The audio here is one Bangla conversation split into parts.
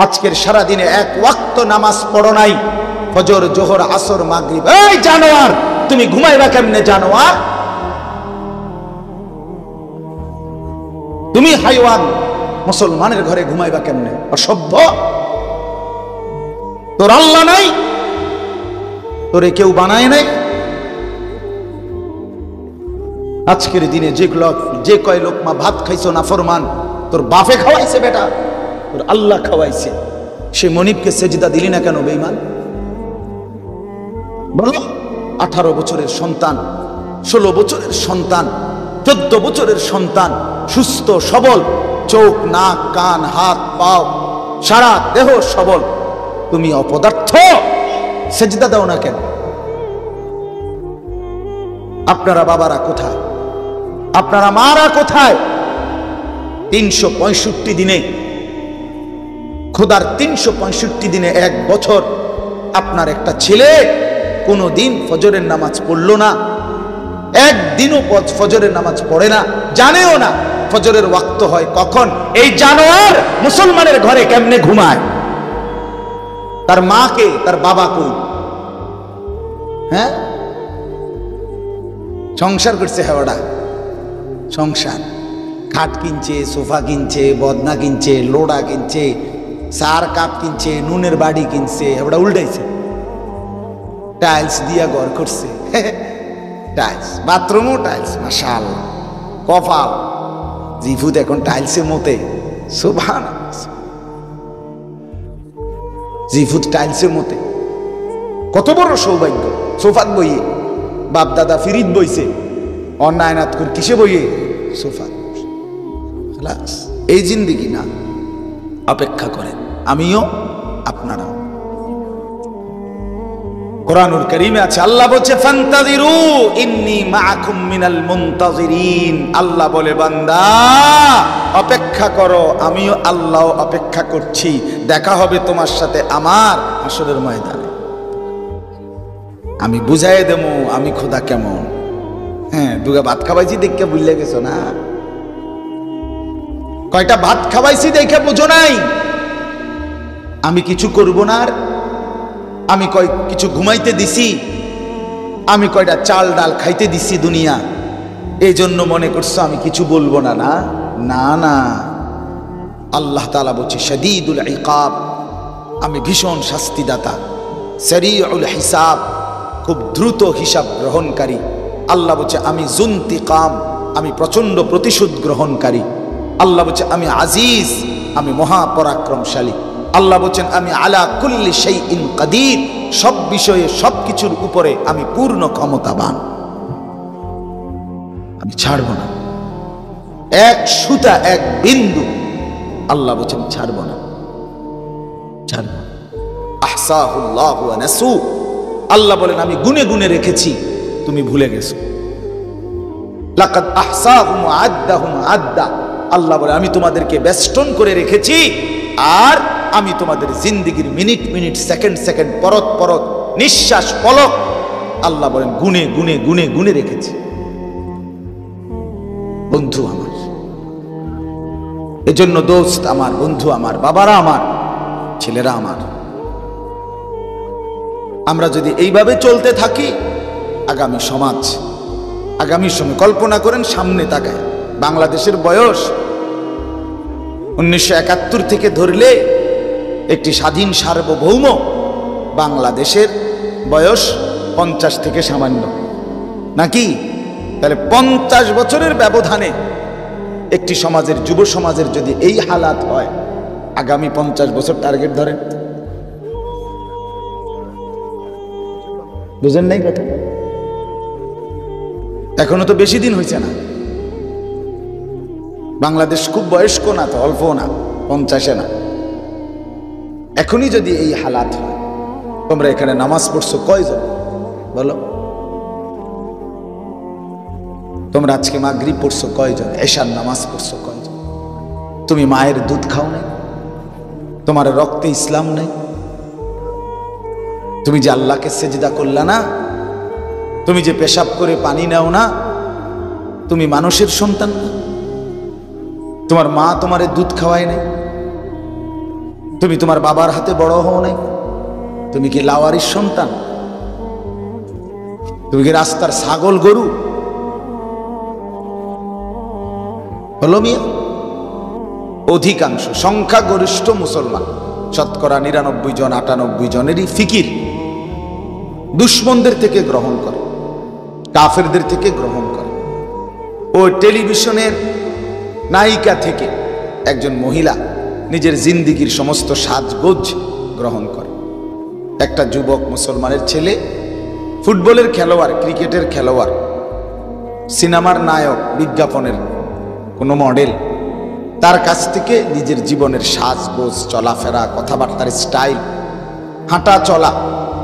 আজকের সারা দিনে এক ওয়াক্ত নামাজ পড়ো নাই, ফজর, জোহর, আসর, মাগরিব। এই জানোয়ার, তুমি ঘুমাইবা কেমনে জানোয়ার? তুমি হাইওয়ান, মুসলমানের ঘরে ঘুমাইবা কেমনে? অসভ্য। তোর আল্লাহ নাই, তোরে কেউ বানায় নাই। আজকের দিনে যে কয় লোকমা ভাত খাইছো না ফরমান, তোর বাপে খাওয়াইছে বেটা, তোর আল্লাহ খাওয়াইছে। সে মনিবকে সেজদা দিলি না কেন বেঈমান? বলো। 18 বছরের সন্তান, 16 বছরের সন্তান, 14 বছরের সন্তান, সুস্থ সবল, চোখ, নাক, কান, হাত, পাও, সারা দেহ সবল, তুমি অপদার্থ, সেজদা দাও না কেন? আপনারা বাবারা কোথায়? আপনারা মারা কোথায়? 365 দিনে, খোদার 365 দিনে এক বছর আপনার একটা ছেলে কোনোদিন ফজরের নামাজ পড়লো না, একদিনও ফজরের নামাজ পড়ে না, জানেও না ফজরের ওয়াক্ত হয় কখন। এই জানোয়ার মুসলমানের ঘরে কেমনে ঘুমায়? তার মাকে, তার বাবা কই? হ্যাঁ, সংসার করছে হেওয়াটা, সংসার। খাট কিনছে, সোফা কিনছে, বদনা কিনছে, লোড়া কিনছে, সার কাপ কিনছে, নুনের বাড়ি কিনছে, হেওয়াটা উল্টাইছে। টাইলস দিয়া ঘর করছে, টাইলস, বাথরুমও টাইলস, মাশাআল্লাহ, কপাল। জিফুত এখন টাইলসে মতে, সুবহানাল্লাহ, জিফুত টাইলসে মতে। কত বড় সৌভাগ্য! সোফাত বইয়ে, বাপ দাদা ফিরিত বইছে, অন্যায়নাথ করে কিসে বইয়ে? সোফাত। এই জিন্দিগি না, অপেক্ষা করেন, আমিও আপনারাও। কোরআনুল কারীমে আছে, আল্লাহ বলছে ফান্তাযিরু ইন্নী মাআকুম মিনাল মুনতাযিরিন। আল্লাহ বলে বান্দা অপেক্ষা করো, আমিও আল্লাহ অপেক্ষা করছি, দেখা হবে তোমার সাথে আমার হাসরের ময়দানে। আমি বুঝাই দেবো আমি খোদা কেমন। হ্যাঁ, দুগা ভাত খাওয়াইছি দেখে বুঝলে গেছো না? কয়টা ভাত খাওয়াইছি দেখে বুঝো নাই আমি কিছু করব না? আর আমি কিছু ঘুমাইতে দিছি? আমি কয়টা চাল ডাল খাইতে দিছি দুনিয়া, এই জন্য মনে করছো আমি কিছু বলবো না? না না না, আল্লাহ তাআলা বলছে শাদীদুল ইকাব, আমি ভীষণ শাস্তিদাতা, সারিউল হিসাব, খুব দ্রুত হিসাব গ্রহণকারী। আল্লাহ বলছে আমি যুনতিকাম, আমি প্রচন্ড প্রতিশোধ গ্রহণকারী। আল্লাহ বলছে আমি আজিজ, আমি মহাপরাক্রমশালী। আল্লাহ বলছেন আমি আলা কুল্লি শাইইন কাদির, সব বিষয়ে সব কিছুর উপরে আমি পূর্ণ ক্ষমতাবান। আমি ছাড়ব না এক সুতা, এক বিন্দু। আল্লাহ বলছেন ছাড়ব না, ছাড়ব না। আহসাহুল্লাহু ওয়া নাসু, আল্লাহ বলেন আমি গুনে গুনে রেখেছি, তুমি ভুলে গেছো। লাকাদ আহসাহুম ওয়া আদ্দাহুম আদ্দা, আল্লাহ বলে আমি তোমাদেরকে বেষ্টন করে রেখেছি, আর আমি তোমাদের জিন্দেগির মিনিট মিনিট, সেকেন্ড সেকেন্ড, পরত পরত, নিঃশ্বাস পলক, আল্লাহ বলেন গুনে গুনে গুনে গুনে রেখেছি। বন্ধু আমার, এজন্য দোস্ত আমার, বন্ধু আমার, বাবারা আমার, ছেলেরা আমার, আমরা যদি এইভাবে চলতে থাকি, আগামী সমাজ, আগামী সময় কল্পনা করেন, সামনে তাকায়। বাংলাদেশের বয়স 1971 থেকে ধরলে একটি স্বাধীন সার্বভৌম বাংলাদেশের বয়স 50 থেকে সামান্য, নাকি? তাহলে 50 বছরের ব্যবধানে একটি সমাজের, যুব সমাজের যদি এই হালাত হয়, আগামী 50 বছর টার্গেট ধরেন। বুঝেন নাই কথা? এখনো তো বেশি দিন হয়েছে না। বাংলাদেশ খুব বয়স্ক না তো, অল্প না, 50-এ না। এখনই যদি এই হালাত হয়, তোমরা এখানে নামাজ পড়ছো কয়জন বলো? তোমরা আজকে মাগরিব পড়ছো কয়জন? এশার নামাজ পড়ছো কয়জন? তুমি মায়ের দুধ খাও নাই? তোমার রক্তে ইসলাম নাই? তুমি যে আল্লাহকে সেজদা করলা না? তুমি যে পেশাব করে পানি নাও না? তুমি মানুষের সন্তান না? তোমার মা তোমারে দুধ খাওয়ায় নাই? তুমি তোমার বাবার হাতে বড় হও নাই? তুমি কি লাওয়ারির সন্তান? তুমি কি রাস্তার ছাগল গরু? হলো মিয়া? অধিকাংশ সংখ্যাগরিষ্ঠ মুসলমান, শতকরা 99 জন 98 জনেরই ফিকির দুশ্মনদের থেকে গ্রহণ করে, কাফেরদের থেকে গ্রহণ করে। ও টেলিভিশনের নায়িকা থেকে একজন মহিলা নিজের জিন্দিগির সমস্ত সাজগোজ গ্রহণ করে। একটা যুবক মুসলমানের ছেলে, ফুটবলের খেলোয়াড়, ক্রিকেটের খেলোয়াড়, সিনেমার নায়ক, বিজ্ঞাপনের কোনো মডেল, তার কাছ থেকে নিজের জীবনের সাজগোজ, চলাফেরা, কথাবার্তার স্টাইল, হাঁটা চলা,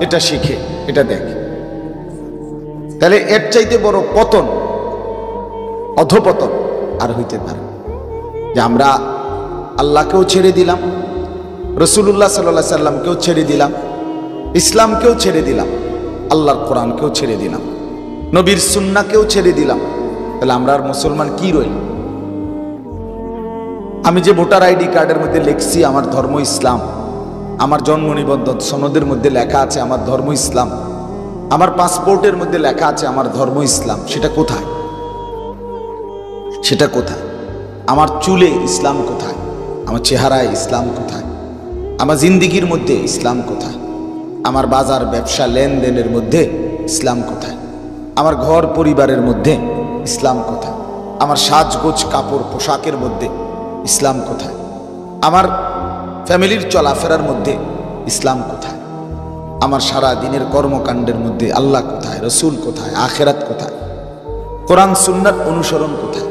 এটা শিখে, এটা দেখে। তাহলে এর চাইতে বড় পতন, অধপতন আর হইতে পারে যে আমরা আল্লাহকেও ছেড়ে দিলাম, রসুল্লাহ সাল্লাল্লাহু আলাইহি সাল্লামকেও ছেড়ে দিলাম, ইসলামকেও ছেড়ে দিলাম, আল্লাহর কোরআনকেও ছেড়ে দিলাম, নবীর সুন্নাহকেও ছেড়ে দিলাম। তাহলে আমরা আর মুসলমান কি রইল? আমি যে ভোটার আইডি কার্ডের মধ্যে লিখছি আমার ধর্ম ইসলাম, আমার জন্ম নিবন্ধন সনদের মধ্যে লেখা আছে আমার ধর্ম ইসলাম, আমার পাসপোর্টের মধ্যে লেখা আছে আমার ধর্ম ইসলাম, সেটা কোথায়? সেটা কোথায়? আমার চুলে ইসলাম কোথায়? আমার চেহারায় ইসলাম কোথায়? আমার জিন্দিগির মধ্যে ইসলাম কোথায়? আমার বাজার ব্যবসা লেনদেনের মধ্যে ইসলাম কোথায়? আমার ঘর পরিবারের মধ্যে ইসলাম কোথায়? আমার সাজগোজ কাপড় পোশাকের মধ্যে ইসলাম কোথায়? আমার ফ্যামিলির চলাফেরার মধ্যে ইসলাম কোথায়? আমার সারা দিনের কর্মকাণ্ডের মধ্যে আল্লাহ কোথায়, রসুল কোথায়, আখেরাত কোথায়, কোরআন সুন্নাহর অনুসরণ কোথায়?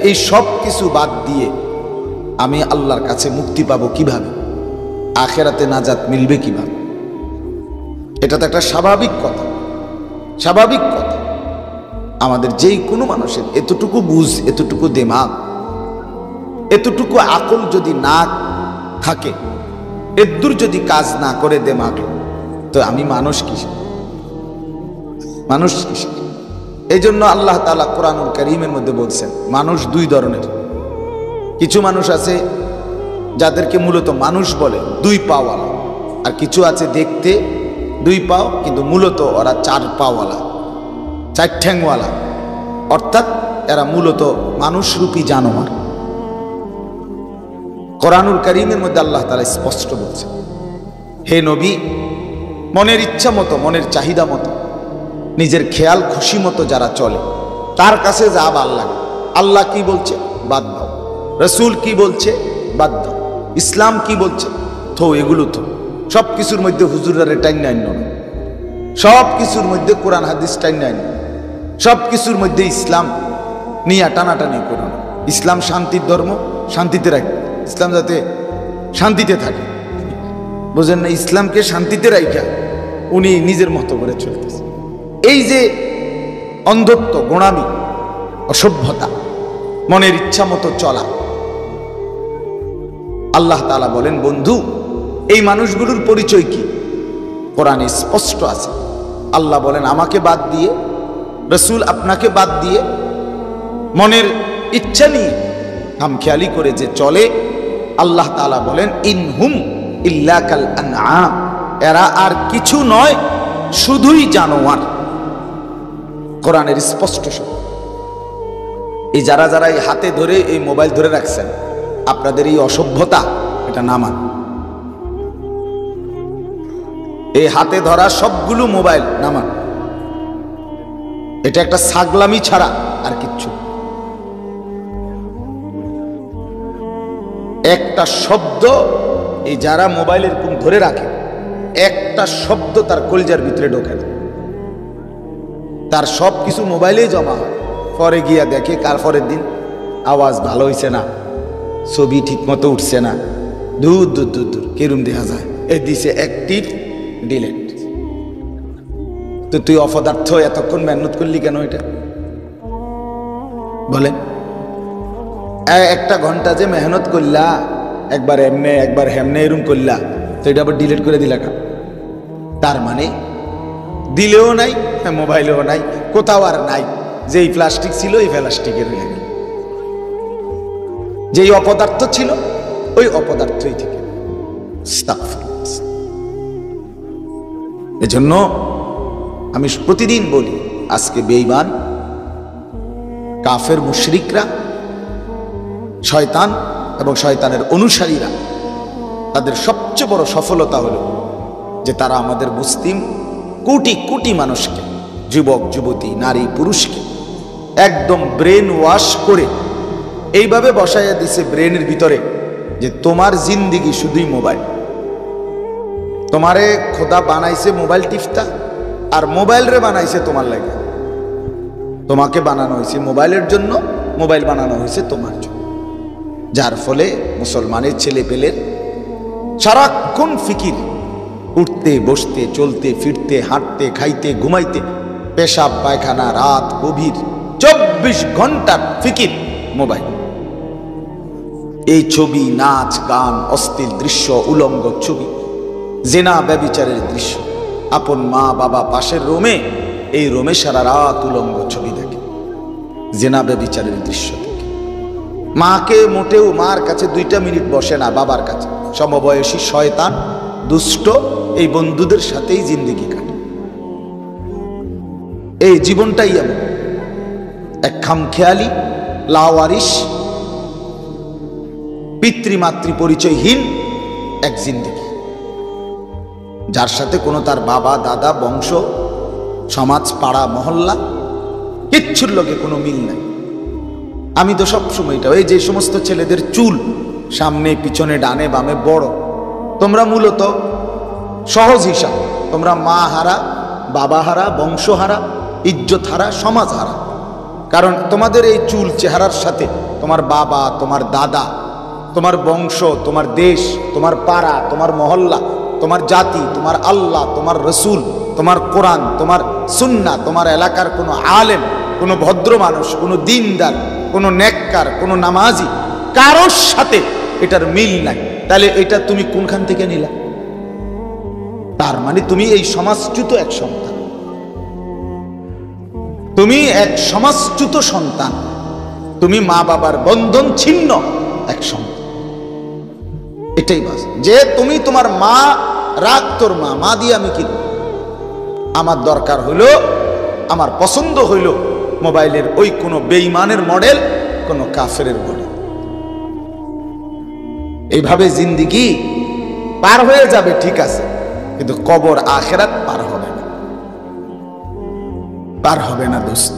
এই সব কিছু বাদ দিয়ে আমি আল্লাহর কাছে মুক্তি পাবো কিভাবে? আখেরাতে নাজাত মিলবে কিভাবে? এটা তো একটা স্বাভাবিক কথা, স্বাভাবিক কথা। আমাদের যেই কোনো মানুষের এতটুকু বুঝ, এতটুকু দিমাগ, এতটুকু আকল যদি না থাকে, এদ্দুর যদি কাজ না করে দিমাগ, তো আমি মানুষ কিসে? মানুষ কিসে? এই জন্য আল্লাহ তাআলা কোরআনুল কারীমের মধ্যে বলছেন মানুষ দুই ধরনের। কিছু মানুষ আছে যাদেরকে মূলত মানুষ বলে, দুই পাওয়ালা, আর কিছু আছে দেখতে দুই পাও কিন্তু মূলত ওরা চার পাওয়ালা, চার ঠ্যাংওয়ালা, অর্থাৎ এরা মূলত মানুষরূপী জানোয়ার। কোরআনুল কারীমের মধ্যে আল্লাহ তাআলা স্পষ্ট বলছেন, হে নবী, মনের ইচ্ছা মতো, মনের চাহিদা মতো, নিজের খেয়াল খুশি মতো যারা চলে, তার কাছে যা ভাল লাগে, আল্লাহ কি বলছে বাদ দাও, রসুল কি বলছে বাদ দাও, ইসলাম কি বলছে থো, এগুলো থো। সব কিছুর মধ্যে হুজুরের টাইম নাই, সব কিছুর মধ্যে কোরআন হাদিস টাইম নাই, সব কিছুর মধ্যে ইসলাম নিয়ে টানাটানি করো না। ইসলাম শান্তির ধর্ম, শান্তিতে রাখ, ইসলাম যাতে শান্তিতে থাকে, বুঝেন না? ইসলামকে শান্তিতে রাখা উনি নিজের মতো করে চলতেছে। এই যে অন্ধত্ব, গোঁড়ামি, অসভ্যতা, মনের ইচ্ছা মতো চলা, আল্লাহ তাআলা বলেন বন্ধু, এই মানুষগুলোর পরিচয় কি? কোরআনে স্পষ্ট আছে। আল্লাহ বলেন আমাকে বাদ দিয়ে, রসুল আপনাকে বাদ দিয়ে, মনের ইচ্ছা নিয়ে হামখেয়ালি করে যে চলে, আল্লাহ তাআলা বলেন ইনহুম ইল্লা কাল আনআম, এরা আর কিছু নয়, শুধুই জানোয়ার। কোরআনের স্পষ্ট শব্দ। এই যারা যারা এই হাতে ধরে এই মোবাইল ধরে রাখছেন, আপনাদের এই অসভ্যতা এটা নামান। এই হাতে ধরা সবগুলো মোবাইল নামান। এটা একটা ছাগলামি ছাড়া আর কিচ্ছু। একটা শব্দ, এই যারা মোবাইল এরকম ধরে রাখে, একটা শব্দ তার কলিজার ভিতরে ঢোকে না। তার সব কিছু মোবাইলেই জমা হয়, পরে গিয়া দেখে কার পরের দিন আওয়াজ ভালো হয়েছে না, ছবি ঠিক মতো উঠছে না, দূর দূর দূর দূর কেরম দেখা যায়, এ দিছে অ্যাক্টিভ ডিলেট। তো তুই অপদার্থ এতক্ষণ মেহনত করলি কেন? এটা বলেন, একটা ঘন্টা যে মেহনত করলা, একবার এমনে একবার হেমনে এরম করলা, তো এটা আবার ডিলেট করে দিলা কেন? তার মানে দিলেও নাই, মোবাইলেও নাই, কোথাও আর নাই। যেই প্লাস্টিক ছিল এই প্লাস্টিকের হয়ে গেল, যেই অপদার্থ ছিল ওই অপদার্থই থেকে। এজন্য আমি প্রতিদিন বলি, আজকে বেঈমান কাফের মুশরিকরা, শয়তান এবং শয়তানের অনুসারীরা, তাদের সবচেয়ে বড় সফলতা হলো যে তারা আমাদের মুসলিম কোটি কোটি মানুষকে, যুবক যুবতী, নারী পুরুষকে একদম ব্রেন ওয়াশ করে এইভাবে বসাইয়া দিছে ব্রেনের ভিতরে যে তোমার জিন্দিগি শুধুই মোবাইল। তোমারে খোদা বানাইছে মোবাইল টিপতা, আর মোবাইল রে বানাইছে তোমার লাগে। তোমাকে বানানো হয়েছে মোবাইলের জন্য, মোবাইল বানানো হয়েছে তোমার জন্য। যার ফলে মুসলমানের ছেলে পেলের সারাক্ষণ ফিকির, উঠতে বসতে, চলতে ফিরতে, হাঁটতে, খাইতে, ঘুমাইতে, পেশাব পায়খানা, রাত গভীর 24 ঘন্টার ফিকির মোবাইল। এই ছবি, নাচ, গান, অশ্লীল দৃশ্য, উলঙ্গ ছবি, জেনা ব্যভিচারের দৃশ্য, আপন মা বাবা পাশের রুমে, এই রুমে সারা রাত উলঙ্গ ছবি দেখে, জেনা ব্যভিচারের দৃশ্য দেখে। মাকে মোটেও মার কাছে 2টা মিনিট বসে না, বাবার কাছে। সমবয়সী শয়তান দুষ্ট এই বন্ধুদের সাথেই জিন্দেগি কাটে। এই জীবনটাই এমন এক খামখেয়ালি, লাওয়ারিশ, পিতৃমাতৃ পরিচয়হীন এক জিন্দেগি, যার সাথে কোনো তার বাবা দাদা বংশ সমাজ পাড়া মহল্লা কিচ্ছুর লগে কোনো মিল নাই। আমি তো সবসময় এটা, এই যে সমস্ত ছেলেদের চুল সামনে পিছনে ডানে বামে বড়, তোমরা মূলত সহজ হিসাব, তোমরা মা হারা, বাবা হারা, বংশ হারা, ইজ্জত হারা, সমাজ হারা। কারণ তোমাদের এই চুল চেহারার সাথে তোমার বাবা, তোমার দাদা, তোমার বংশ, তোমার দেশ, তোমার পাড়া, তোমার মহল্লা, তোমার জাতি, তোমার আল্লাহ, তোমার রসুল, তোমার কোরআন, তোমার সুন্নাহ, তোমার এলাকার কোনো আলেম, কোনো ভদ্র মানুষ, কোনো দিনদার, কোনো নেককার, কোনো নামাজি, কারোর সাথে এটার মিল নাই। তাহলে এটা তুমি কোনখান থেকে নিলা? তার মানে তুমি এই সমাজচ্যুত এক সন্তান, তুমি এক সমাজচ্যুত সন্তান, তুমি মা বাবার বন্ধন ছিন্ন এক সন্তান। এটাই বাস, যে তুমি তোমার মা রাগ, তোর মা দিয়ে আমি কি, আমার দরকার হইল, আমার পছন্দ হইল মোবাইলের ওই কোনো বেঈমানের মডেল, কোনো কাফেরের মডেল। এইভাবে জিন্দিগি পার হয়ে যাবে, ঠিক আছে, কিন্তু কবর আখিরাত পার হবে না, পার হবে না দোস্ত।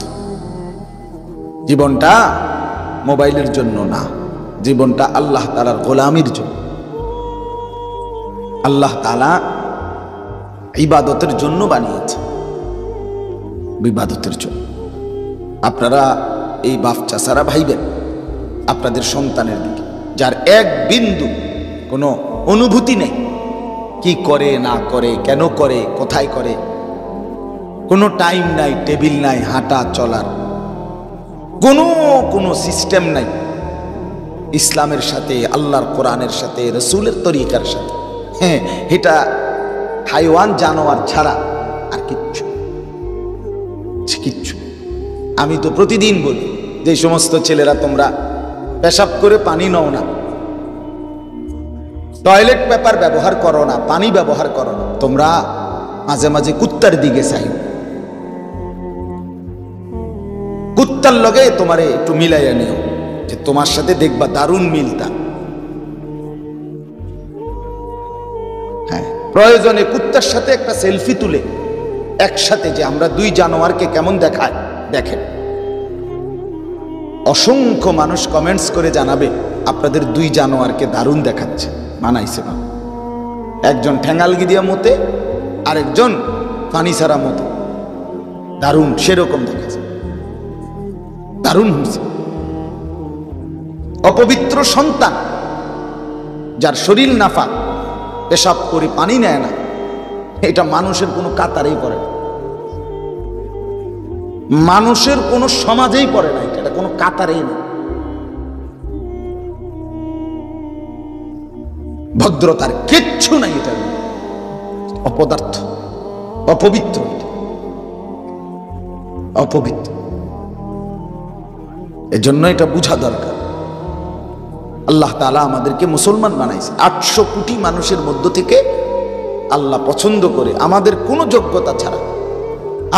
জীবনটা মোবাইলের জন্য না, জীবনটা আল্লাহ তাআলার গোলামির জন্য। আল্লাহ তাআলা ইবাদতের জন্য বানিয়েছে, ইবাদতের জন্য। আপনারা এই বাপ চাচারা ভাইবেন আপনাদের সন্তানের দিকে, যার এক বিন্দু কোনো অনুভূতি নেই, কি করে না করে, কেন করে, কোথায় করে, কোনো টাইম নাই, টেবিল নাই, হাঁটা চলার কোনো সিস্টেম নাই ইসলামের সাথে, আল্লাহর কোরআনের সাথে, রসুলের তরিকার সাথে। হ্যাঁ, এটা হাইওয়ান জানোয়ার ছাড়া আর কিচ্ছু কিচ্ছু। আমি তো প্রতিদিন বলি, যে সমস্ত ছেলেরা তোমরা পেশাব করে পানি নাও না, টয়লেট পেপার ব্যবহার করো না, পানি ব্যবহার করো না, তোমরা মাঝে মাঝে কুত্তার দিকে চাই, কুত্তার লগে তোমারে একটু মিলাইয়া নিও, যে তোমার সাথে দেখবা দারুণ মিলতা। হ্যাঁ, প্রয়োজনে কুত্তার সাথে একটা সেলফি তুলে একসাথে, যে আমরা দুই জানোয়ারকে কেমন দেখায় দেখেন। অসংখ্য মানুষ কমেন্টস করে জানাবে আপনাদের দুই জানোয়ারকে দারুণ দেখাচ্ছে, মানাইছে না। একজন ঠ্যাঙ্গালগি দিয়া মতে, আরেকজন পানি ছাড়া মতো, দারুণ সেরকম দেখাচ্ছে, দারুণ হয়েছে। অপবিত্র সন্তান, যার শরীর নাফা, পেশাব করে পানি নেয় না, এটা মানুষের কোনো কাতারেই পড়ে না, মানুষের কোনো সমাজেই পড়ে না, এটা কোনো কাতারেই না। ভদ্রতার কিচ্ছু নাই, এটা অপদার্থ, অপবিত্র, অপবিত্র। এজন্য এটা বুঝা দরকার। আল্লাহ তাআলা আমাদেরকে মুসলমান বানাইছে। 800 কোটি মানুষের মধ্য থেকে আল্লাহ পছন্দ করে, আমাদের কোনো যোগ্যতা ছাড়া,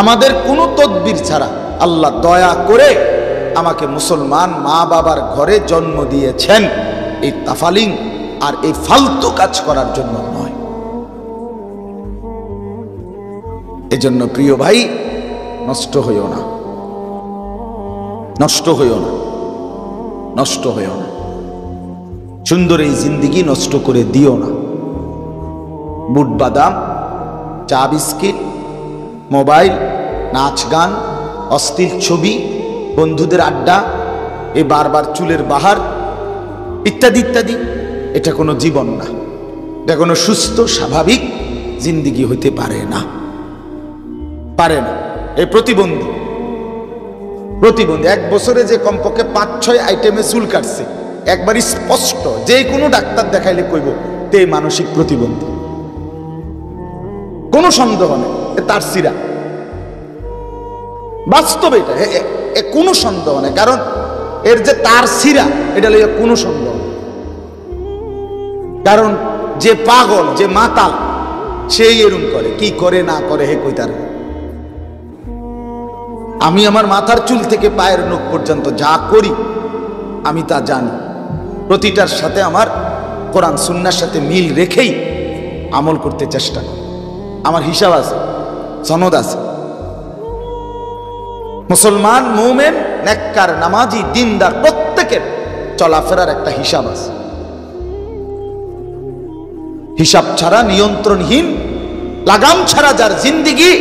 আমাদের কোনো তদবির ছাড়া আল্লাহ দয়া করে আমাকে মুসলমান মা বাবার ঘরে জন্ম দিয়েছেন, এই তাফালিং আর এই ফালতু কাজ করার জন্য নয়। এজন্য প্রিয় ভাই, নষ্ট হইও না, নষ্ট হইও না, নষ্ট হইও না। সুন্দর এই জিন্দেগি নষ্ট করে দিও না। বুট বাদাম, চা বিস্কিট, মোবাইল, নাচ গান, অশ্লীল ছবি, বন্ধুদের আড্ডা, এই বারবার চুলের বাহার ইত্যাদি ইত্যাদি, এটা কোনো জীবন না, এটা কোনো সুস্থ স্বাভাবিক জিন্দেগি হইতে পারে না, পারে না। এই প্রতিবন্ধী 1 বছরে যে কমপক্ষে 5-6 আইটেমে চুল কাটছে, একবারই স্পষ্ট, যে কোনো ডাক্তার দেখাইলে কইব তে মানসিক প্রতিবন্ধী, কোনো সন্দেহ নেই, তার সিরা বাস্তবে, এটা কোনো সন্দেহ নেই। কারণ এর যে তার সিরা, এটা লইয়া কোনো সন্দেহ নেই। কারণ যে পাগল, যে মাতাল, সেই এরম করে, কি করে না করে হে কই তার। আমি আমার মাথার চুল থেকে পায়ের নখ পর্যন্ত যা করি আমি তা জানি, প্রতিটার সাথে আমার কোরআন সুন্নাহর সাথে মিল রেখেই আমল করতে চেষ্টা করি। আমার হিসাব আছে, সনদ আছে। মুসলমান, মুমিন, নেককার, নামাজি, দিনদার প্রত্যেকের চলাফেরার একটা হিসাব আছে। হিসাব ছাড়া, নিয়ন্ত্রণহীন, লাগাম ছাড়া যার জিন্দেগি,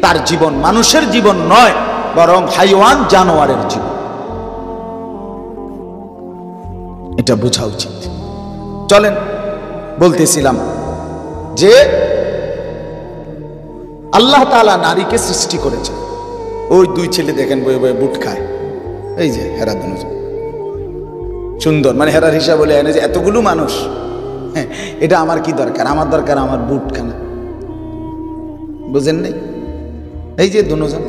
তার জীবন মানুষের জীবন নয়, বরং হাইওয়ান, জানোয়ারের জীবন। এটা বোঝা উচিত। চলেন, বলতেছিলাম যে আল্লাহ তাআলা নারীকে সৃষ্টি করেছে। ওই 2 ছেলে দেখেন বয়ে বয়ে বুট খায়, এই যে হেরা দুজন সুন্দর, মানে হেরার হিসাব বলে এনে যে এতগুলো মানুষ, হ্যাঁ, এটা আমার কি দরকার? আমার দরকার আমার বুট খানা, বুঝেন নাই? এই যে দুজন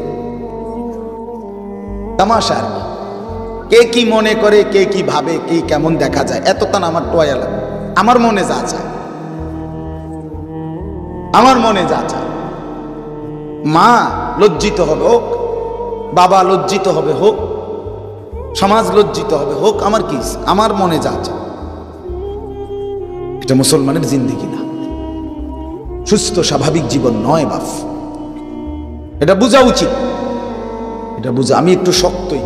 তামাশা আর কি, কে কি মনে করে, কে কি ভাবে, কে কেমন দেখা যায়, এত তান আমার টোয়া লাগে। আমার মনে যা চায়, আমার মনে যা চায়, মা লজ্জিত হবে হোক, বাবা লজ্জিত হবে হোক, সমাজ লজ্জিত হবে হোক, আমার কি, আমার মনে যা চায়। এটা মুসলমানের জিন্দেগি না, সুস্থ স্বাভাবিক জীবন নয় বাপ। এটা বোঝা উচিত, এটা বুঝা। আমি একটু শক্তই,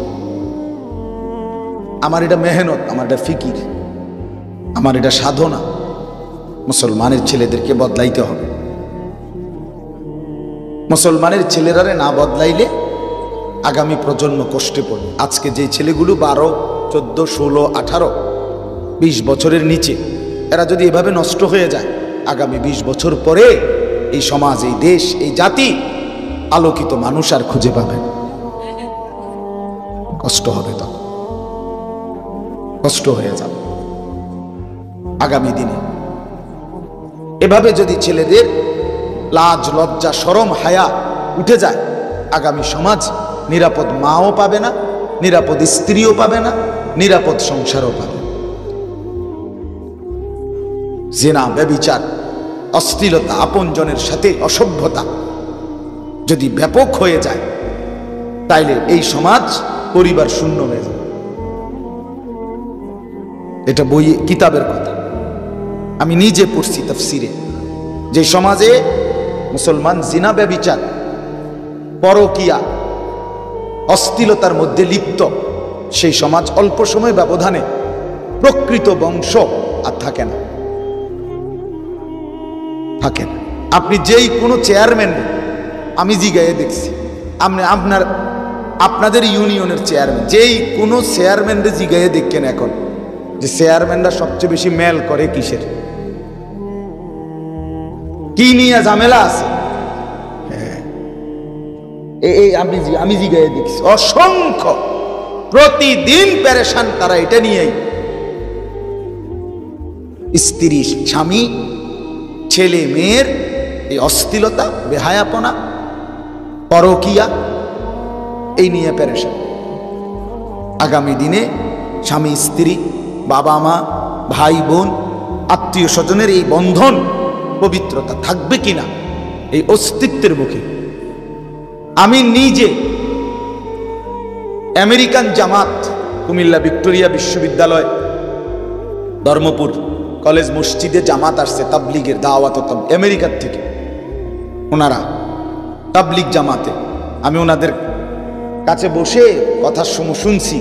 আমার এটা মেহনত, আমার এটা ফিকির, আমার এটা সাধনা। মুসলমানের ছেলেদেরকে বদলাইতে হবে। মুসলমানের ছেলেরারে না বদলাইলে আগামী প্রজন্ম কষ্টে পড়বে। আজকে যে ছেলেগুলো 12, 14, 16, 18, 20 বছরের নিচে, এরা যদি এভাবে নষ্ট হয়ে যায়, আগামী 20 বছর পরে এই সমাজ, এই দেশ, এই জাতি আলোকিত মানুষ আর খুঁজে পাবেন। কষ্ট হবে, তখন কষ্ট হয়ে যাবে আগামী দিনে। এভাবে যদি ছেলেদের লাজ, লজ্জা, শরম, হায়া উঠে যায়, আগামী সমাজ নিরাপদ মাও পাবে না, নিরাপদ স্ত্রীও পাবে না, নিরাপদ সংসারও পাবে। জিনা, ব্যভিচার, অশ্লীলতা, আপনজনের সাথে অসভ্যতা যদি ব্যাপক হয়ে যায়, তাইলে এই সমাজ পরিবার শূন্য হয়ে যাবে। এটা বই, কিতাবের কথা, আমি নিজে পড়ছি তাফসিরে। যে সমাজে মুসলমান জিনা, ব্যভিচার, পরকিয়া, অশ্লীলতার মধ্যে লিপ্ত, সেই সমাজ অল্প সময় ব্যবধানে প্রকৃত বংশ আর থাকে না, থাকে না। আপনি যেই কোনো চেয়ারম্যান, আমি জিগায়ে দেখছি, আপনাদের ইউনিয়নের চেয়ারম্যান, যেই কোনো চেয়ারম্যানরে জিগায়ে দেখেন এখন, যে চেয়ারম্যানরা সবচেয়ে বেশি মেল করে কিসের, কি নিয়ে ঝামেলা আছে। এই আমি জিগায়ে দেখছি অসংখ্য, প্রতিদিন পেরেশান তারা এটা নিয়েই। স্ত্রী, স্বামী, ছেলে মেয়ের এই অশ্লীলতা, বেহায়াপনা, পরকিয়া, এই নিয়ে পেরেশান। আগামী দিনে স্বামী স্ত্রী বাবা মা, ভাই বোন, আত্মীয় স্বজনের এই বন্ধন পবিত্রতা থাকবে কিনা এই অস্তিত্বের মুখে। আমি নিজে আমেরিকান জামাত, কুমিল্লা ভিক্টোরিয়া বিশ্ববিদ্যালয় ধর্মপুর কলেজ মসজিদে জামাত আসছে তাবলিগের দাওয়াত আমেরিকার থেকে, ওনারা তাবলিগ জামাতে। আমি ওনাদের কাছে বসে কথা শুনছি।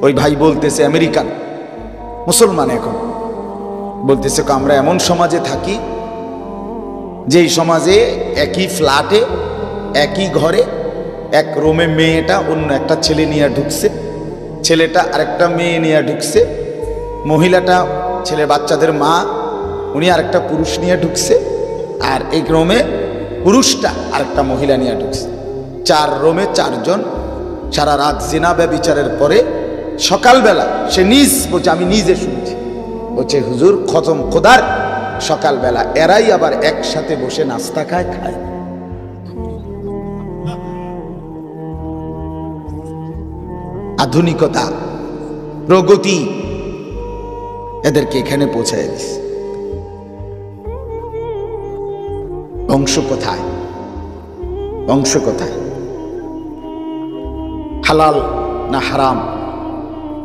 ওই ভাই বলতেছে, আমেরিকান মুসলমান, এখন বলতেছে আমরা এমন সমাজে থাকি যেই সমাজে একই ফ্ল্যাটে একই ঘরে এক রুমে মেয়েটা অন্য একটা ছেলে নিয়ে ঢুকছে, ছেলেটা আরেকটা মেয়ে নিয়ে ঢুকছে, মহিলাটা ছেলে বাচ্চাদের মা উনি আরেকটা পুরুষ নিয়ে ঢুকছে, আর এই রুমে পুরুষটা আরেকটা মহিলা নিয়ে ঢুকছে। 4 রুমে 4 জন। সারা রাত জিনা ব্যভিচারের পরে সকালবেলা সে বলছে, আমি নিজে শুনছি, বলছে হুজুর খতম খোদার, সকালবেলা এরাই আবার একসাথে বসে নাস্তা খায়। আধুনিকতা, প্রগতি এদেরকে এখানে পৌঁছায় দিচ্ছে। বংশ কোথায়? বংশ কোথায়? হালাল না হারাম,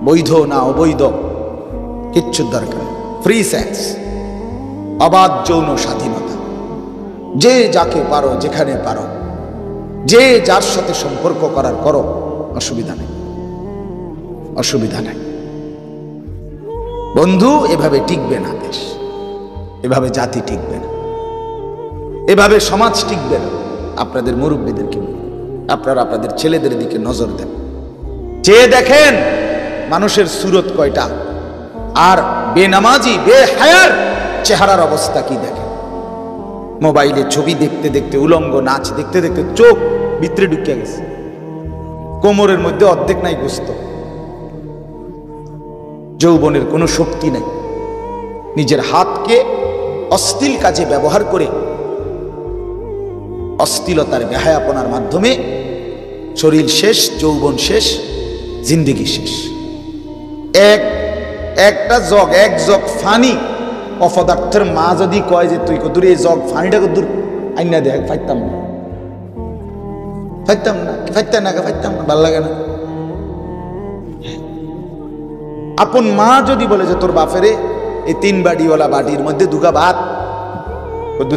বৈধ না অবৈধ, কিচ্ছু দরকার। ফ্রি সেক্স, অবাধ যৌন স্বাধীনতা, যে যাকে পারো যেখানে পারো, যে যার সাথে সম্পর্ক করার করো, অসুবিধা নেই, অসুবিধা নেই। বন্ধু, এভাবে টিকবে না দেশ, এভাবে জাতি টিকবে না, এভাবে সমাজ টিকবে না। আপনাদের মুরব্বীদেরকে আপনারা আপনাদের ছেলেদের দিকে নজর দেন, চেয়ে দেখেন মানুষের সুরত কয়টা, আর বেনামাজি বেহায়ার চেহারার অবস্থা কি দেখেন। মোবাইলে ছবি দেখতে দেখতে, উলঙ্গ নাচ দেখতে দেখতে চোখ ভিতরে ঢুকিয়ে গেছে, কোমরের মধ্যে অর্ধেক নাই গোস্ত, যৌবনের কোনো শক্তি নাই। নিজের হাতকে অশ্লীল কাজে ব্যবহার করে অশ্লীলতার বেহায়াপনার মাধ্যমে শরীর শেষ, যৌবন শেষ, জিন্দেগি শেষ। এক জগ ফানি অপদার্থের মা যদি কয় যে তুই কদূর এই জগ ফানিটা কদূর আইনা দেখ, ফাইতাম না, ফাইতাম না, ফাইতাম না, ফাইতাম না, ভাল লাগে না। আপন মা যদি বলে যে তোর বাপেরে এই 3 বাটিওয়ালা বাটির মধ্যে 2 ভাত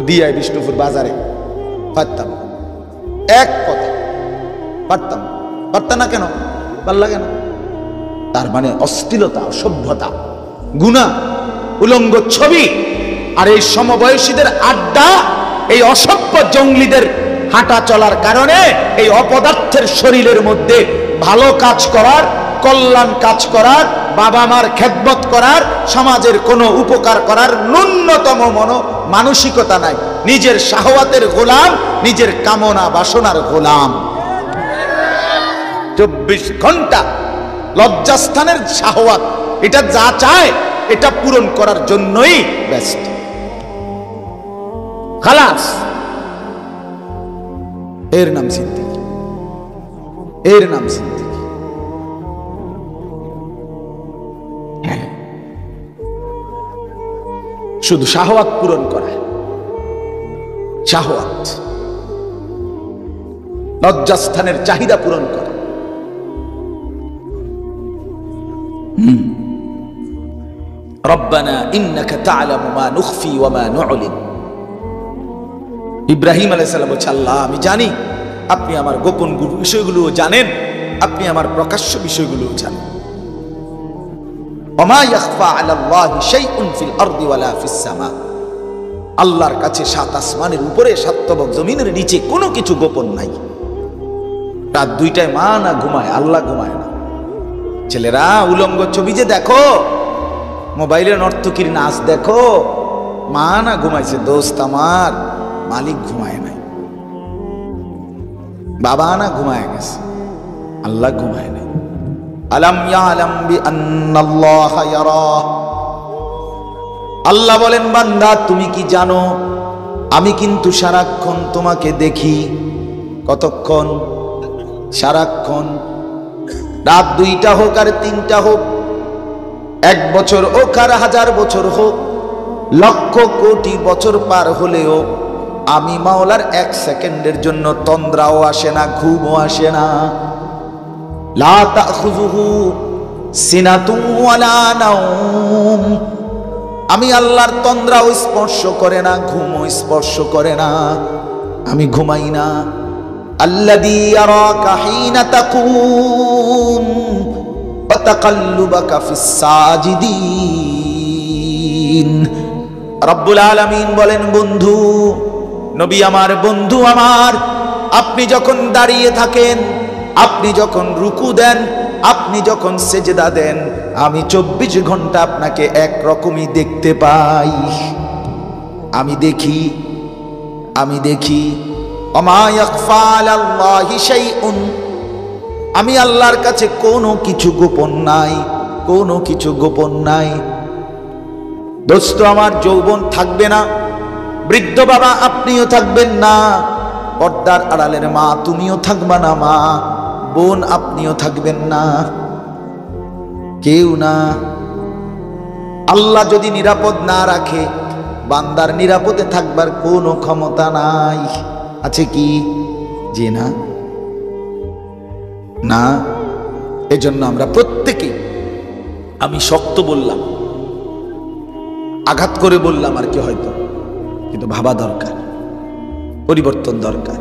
দিয়ে আয় বিষ্ণুপুর বাজারে, পারতাম, এক কথা পারতাম, পারতাম না কেন? ভাল লাগে না। তার মানে অশ্লীলতা, অসভ্যতা, গুনাহ, উলঙ্গ ছবি, আর এই সমবয়সীদের আড্ডা, এই অসভ্য জঙ্গলিদের হাঁটা চলার কারণে এই অপদার্থের শরীরের মধ্যে ভালো কাজ করার, কল্যাণ কাজ করার, বাবা মার খেদমত করার, সমাজের কোনো উপকার করার ন্যূনতম মানসিকতা নাই। নিজের শাহওয়াতের গোলাম, নিজের কামনা বাসনার গোলাম। 24 ঘন্টা লজ্জাস্থানের শাহওয়াত, এটা যা চায় এটা পূরণ করার জন্যই ব্যস্ত। খালাস, এর নাম সিদ্দিকী, এর নাম সিদ্দিকী। শুধু শাহওয়াত পূরণ করা, শাহওয়াত, লজ্জাস্থানের চাহিদা পূরণ করা। রব্বানা ইন্নাকা তা'লামু মা নুখফি ওয়া মা নু'লিন। ইব্রাহিম আলাইহিস সালাম বলছেন, আল্লাহ আমি জানি আপনি আমার গোপন বিষয়গুলো জানেন, আপনি আমার প্রকাশ্য বিষয়গুলো জানেন। ওয়া মা ইয়াখফা আলাল্লাহি শাইউন ফিল আরদি ওয়ালা ফিস সামা। আল্লাহর কাছে 7 আসমানের উপরে 7 তবক জমিনের নিচে কোনো কিছু গোপন নাই। রাত 2টায় মা না ঘুমায়, আল্লাহ ঘুমায় না। ছেলেরা উলঙ্গ ছবি যে দেখো, মোবাইলে নর্তকীর নাচ দেখো, মা না ঘুমাইছে, দোস্ত আমার মালিক ঘুমায় নাই, বাবা না ঘুমায় গেছে, আল্লাহ ঘুমায় নাই। আলাম ইয়ালাম বিআন্নাল্লাহা ইয়ারা। আল্লাহ বলেন, বান্দা তুমি কি জানো আমি কিন্তু সারাক্ষণ তোমাকে দেখি। কতক্ষণ? সারাক্ষণ। রাত 2টা হোক আর 3টা হোক, 1 বছর হোক আর 1000 বছর হোক, লক্ষ কোটি বছর পার হলেও আমি মাওলার 1 সেকেন্ডের জন্য তন্দ্রাও আসে না, ঘুমও আসে না। লা তাখুযুহু সিনাতুন ওয়ালা নাওম, আমি আল্লাহর তন্দ্রাও স্পর্শ করে না, ঘুমও স্পর্শ করে না, আমি ঘুমাই না। আল্লাযী ইয়ারাকা হিনা তাকুম ওয়া তাকাল্লুবাকা ফিস সাজিদিন। রব্বুল আলামিন বলেন, বন্ধু নবী আমার, বন্ধু আমার, আপনি যখন দাঁড়িয়ে থাকেন, আপনি যখন রুকু দেন, আপনি যখন সেজদা দেন, আমি 24 ঘন্টা আপনাকে একরকমই দেখতে পাই। আমি দেখি, আমি দেখি। ওমা ইয়াখফা আলাল্লাহি শাইউন, আমি আল্লাহর কাছে কোনো কিছু গোপন নাই, কোনো কিছু গোপন নাই। দোস্ত আমার, যৌবন থাকবে না, বৃদ্ধ বাবা আপনিও থাকবেন না, পর্দার আড়ালের মা তুমিও থাকবা না, মা বোন আপনিও থাকবেন না, কেউ না। আল্লাহ যদি নিরাপদ না রাখে, বান্দার নিরাপদে থাকবার কোনো ক্ষমতা নাই। আছে কি? জি না, না। এজন্য আমরা প্রত্যেকেই, আমি শক্ত বললাম, আঘাত করে বললাম আর কি হয়তো, কিন্তু ভাবা দরকার, পরিবর্তন দরকার।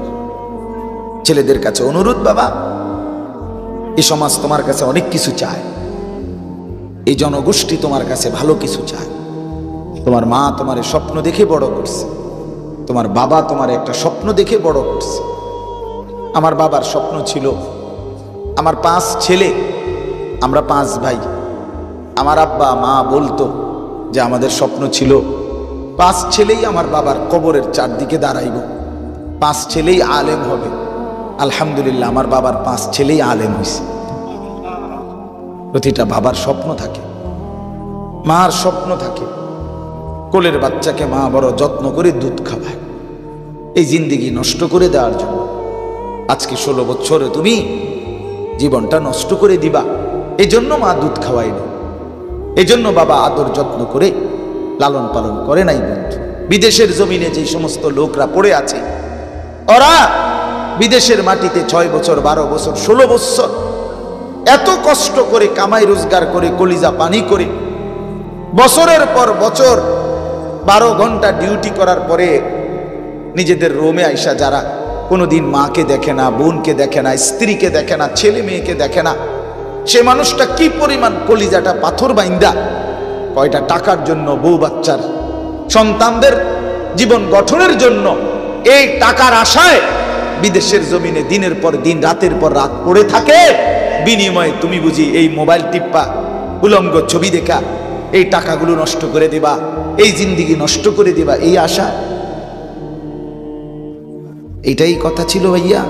ছেলেদের কাছে অনুরোধ, বাবা এই সমাজ তোমার কাছে অনেক কিছু চায়, এই জনগোষ্ঠী তোমার কাছে ভালো কিছু চায়। তোমার মা তোমার স্বপ্ন দেখে বড় করছে, তোমার বাবা তোমার একটা স্বপ্ন দেখে বড় করছে। আমার বাবার স্বপ্ন ছিল, আমার 5 ছেলে, আমরা 5 ভাই। আমার আব্বা মা বলতো যে আমাদের স্বপ্ন ছিল 5 ছেলেই আমার বাবার কবরের চারদিকে দাঁড়াইব, 5 ছেলেই আলেম হবে। আলহামদুলিল্লাহ, আমার বাবার 5 ছেলেই আলেম হয়েছে। প্রতিটা বাবার স্বপ্ন থাকে, মার স্বপ্ন থাকে, কোলের বাচ্চাকে মা বড় যত্ন করে দুধ খাওয়ায়, এই জিন্দেগি নষ্ট করে দেওয়ার জন্য। আজকে 16 বছরে তুমি জীবনটা নষ্ট করে দিবা, এই জন্য মা দুধ খাওয়ায়নি, এই জন্য বাবা আদর যত্ন করে লালন পালন করে নাই। বন্ধু, বিদেশের জমিনে যে সমস্ত লোকরা পড়ে আছে, ওরা বিদেশের মাটিতে 6 বছর 12 বছর 16 বছর এত কষ্ট করে কামাই রোজগার করে, কলিজা পানি করে, বছরের পর বছর 12 ঘন্টা ডিউটি করার পরে নিজেদের রোমে আইসা যারা কোনোদিন মাকে দেখে না, বোনকে দেখে না, স্ত্রীকে দেখে না, ছেলে মেয়েকে দেখে না, সে মানুষটা কি পরিমাণ কলিজাটা পাথর বাইন্দা কয়টা টাকার জন্য, বউ বাচ্চার সন্তানদের জীবন গঠনের জন্য এই টাকার আশায় বিদেশের জমিনে দিনের পর দিন, রাতের পর রাত পড়ে থাকে। বিনিময়ে তুমি বুঝি এই মোবাইল টিপ্পা, উলঙ্গ ছবি দেখা এই টাকাগুলো নষ্ট করে দিবা, এই জিন্দিগি নষ্ট করে দিবা, এই আশা। এটাই কথা ছিল ভাইয়া।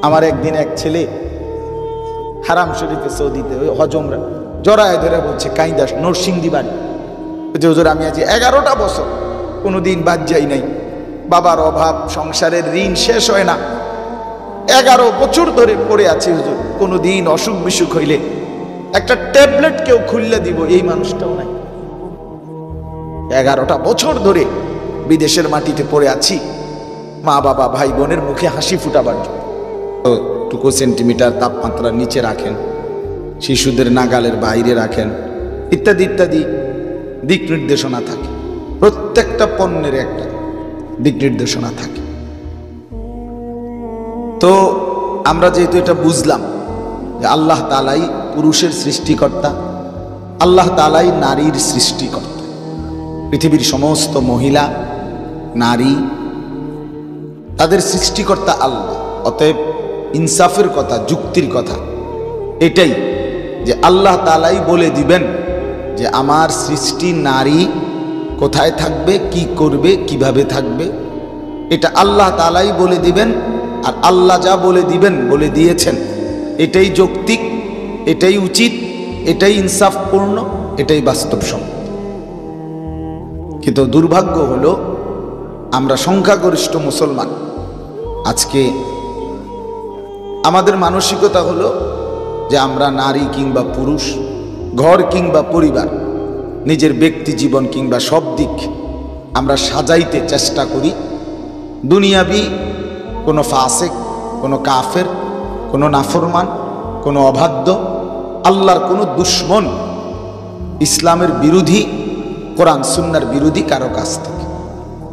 আমার একদিন এক ছেলে হারাম শরীফে সৌদিতে হজমরা জড়ায় ধরে বলছে, কাইদাস নরসিংদী বাড়ি, যে হুজুর আমি আজ 11টা বছর কোনোদিন বাদ যাই নাই, বাবার অভাব, সংসারের ঋণ শেষ হয় না, 11 বছর ধরে পড়ে আছে হুজুর, কোনোদিন অসুখ বিসুখ হইলে একটা ট্যাবলেট কেউ খুললে দিব এই মানুষটাও নাই। 11টা বছর ধরে বিদেশের মাটিতে পড়ে আছি, মা বাবা ভাই বোনের মুখে হাসি ফুটাবার জন্য। 2 সেন্টিমিটার তাপমাত্রার নিচে রাখেন, শিশুদের নাগালের বাইরে রাখেন, ইত্যাদি ইত্যাদি দিক নির্দেশনা থাকে। প্রত্যেকটা পণ্যের একটা দিক নির্দেশনা থাকে। তো আমরা যেহেতু এটা বুঝলাম যে আল্লাহ তাআলাই পুরুষের সৃষ্টিকর্তা, আল্লাহ তাআলাই নারীর সৃষ্টিকর্তা, পৃথিবীর সমস্ত মহিলা নারী তাদের সৃষ্টিকর্তা আল্লাহ। অতএব ইনসাফের কথা, যুক্তির কথা এটাই যে আল্লাহ তাআলাই বলে দিবেন যে আমার সৃষ্টি নারী কোথায় থাকবে, কি করবে, কিভাবে থাকবে, এটা আল্লাহ তাআলাই বলে দিবেন। আর আল্লাহ যা বলে দিবেন, বলে দিয়েছেন, এটাই যৌক্তিক, এটাই উচিত, এটাই ইনসাফপূর্ণ, এটাই বাস্তবসম্মত। কিন্তু দুর্ভাগ্য হলো আমরা সংখ্যাগরিষ্ঠ মুসলমান আজকে আমাদের মানসিকতা হলো যে আমরা নারী কিংবা পুরুষ ঘর কিংবা পরিবার, নিজের ব্যক্তি জীবন কিংবা সব দিক আমরা সাজাইতে চেষ্টা করি দুনিয়াবি কোনো ফাসিক, কোনো কাফের, কোনো নাফরমান, কোনো অবাধ্য, আল্লাহর কোনো দুশ্মন, ইসলামের বিরোধী, কোরআন সুন্নাহর বিরোধী কারো কাছ থেকে।